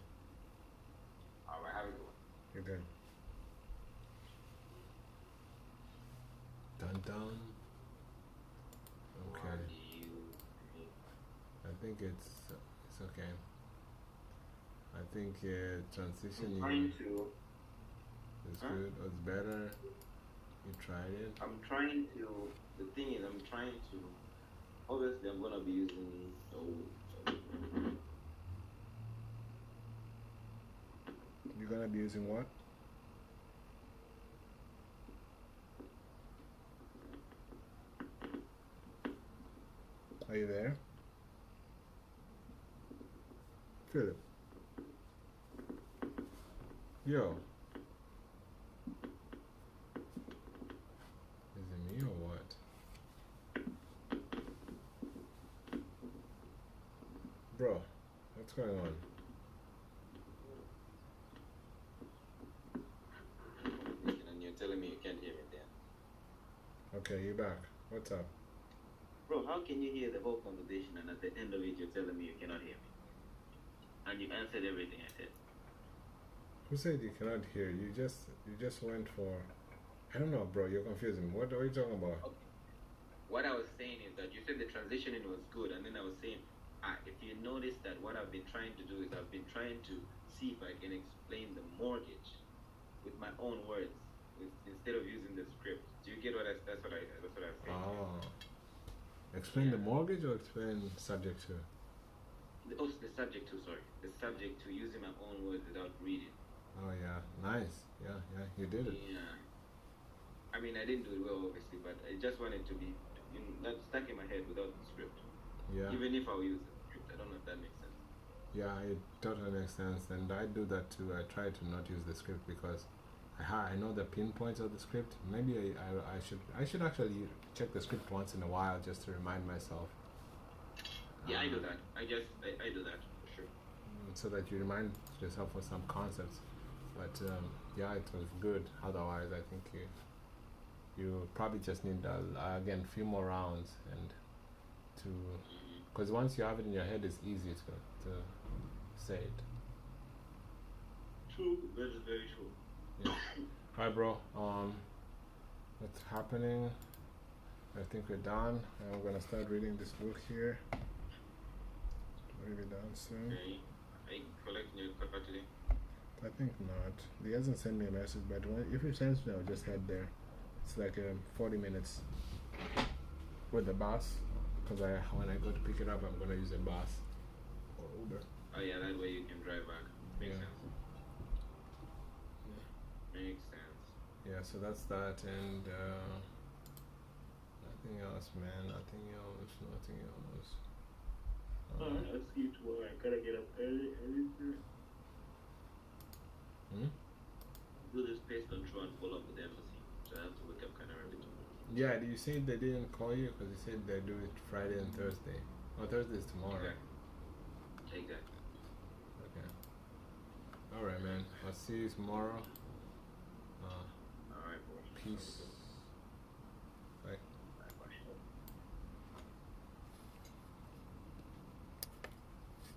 All right. Have a good one. You're good. Dun dun. What Okay. do you think? I think it's okay. I think I'm transitioning trying to. is Huh? good. It's better. You tried it. I'm trying to. The thing is, I'm trying to. Obviously, I'm gonna be using. Oh, You're gonna be using what? Are you there? Philip. Yo. Is it me or what? Bro, what's going on? and you're telling me you can't hear me then. Okay, you back. What's up? Bro, how can you hear the whole conversation and at the end of it you're telling me you cannot hear me? And you answered everything I said. Who said you cannot hear? You just went for I don't know, bro. You're confusing me. What are you talking about? Okay. What I was saying is that you said the transitioning was good, and then I was saying, if you notice that what I've been trying to do is I've been trying to see if I can explain the mortgage with my own words instead of using the script. Do you get what that's what I was saying? Oh. Explain the Yeah. mortgage or explain subject to? The subject to, sorry. The subject to using my own words without reading. Oh, yeah. Nice. Yeah, yeah. You did it. Yeah. I mean, I didn't do it well, obviously, but I just wanted to be not stuck in my head without the script. Yeah. Even if I'll use the script, I don't know if that makes sense. Yeah, it totally makes sense. And I do that too. I try to not use the script because I know the pinpoints of the script. Maybe I should actually check the script once in a while just to remind myself. Yeah, I do that. I do that for sure. So that you remind yourself of some concepts. But yeah, it was good. Otherwise, I think you probably just need again a few more rounds and to because once you have it in your head, it's easy to say it. True. That is very true. Yeah. Hi, bro. What's happening? I think we're done. I'm gonna start reading this book here. We'll be done soon. Okay. Are you collecting your car today? I think not. He hasn't sent me a message, but if he sends me, I'll just head there. It's like 40 minutes with the bus. Because when I go to pick it up, I'm gonna use a bus or Uber. Oh yeah, that way you can drive back. Makes Yeah. sense. Makes sense. Yeah, so that's that, and nothing else, man. Nothing else. Nothing else. Alright, I'll see you tomorrow. I gotta get up early. Do this pest control and follow up with the embassy. So I have to wake up kind of early tomorrow. Yeah, did you say they didn't call you? Because you said they do it Friday and Thursday. Oh, Thursday is tomorrow. Exactly. Okay. Alright, man. I'll see you tomorrow. Alright, bro. Peace.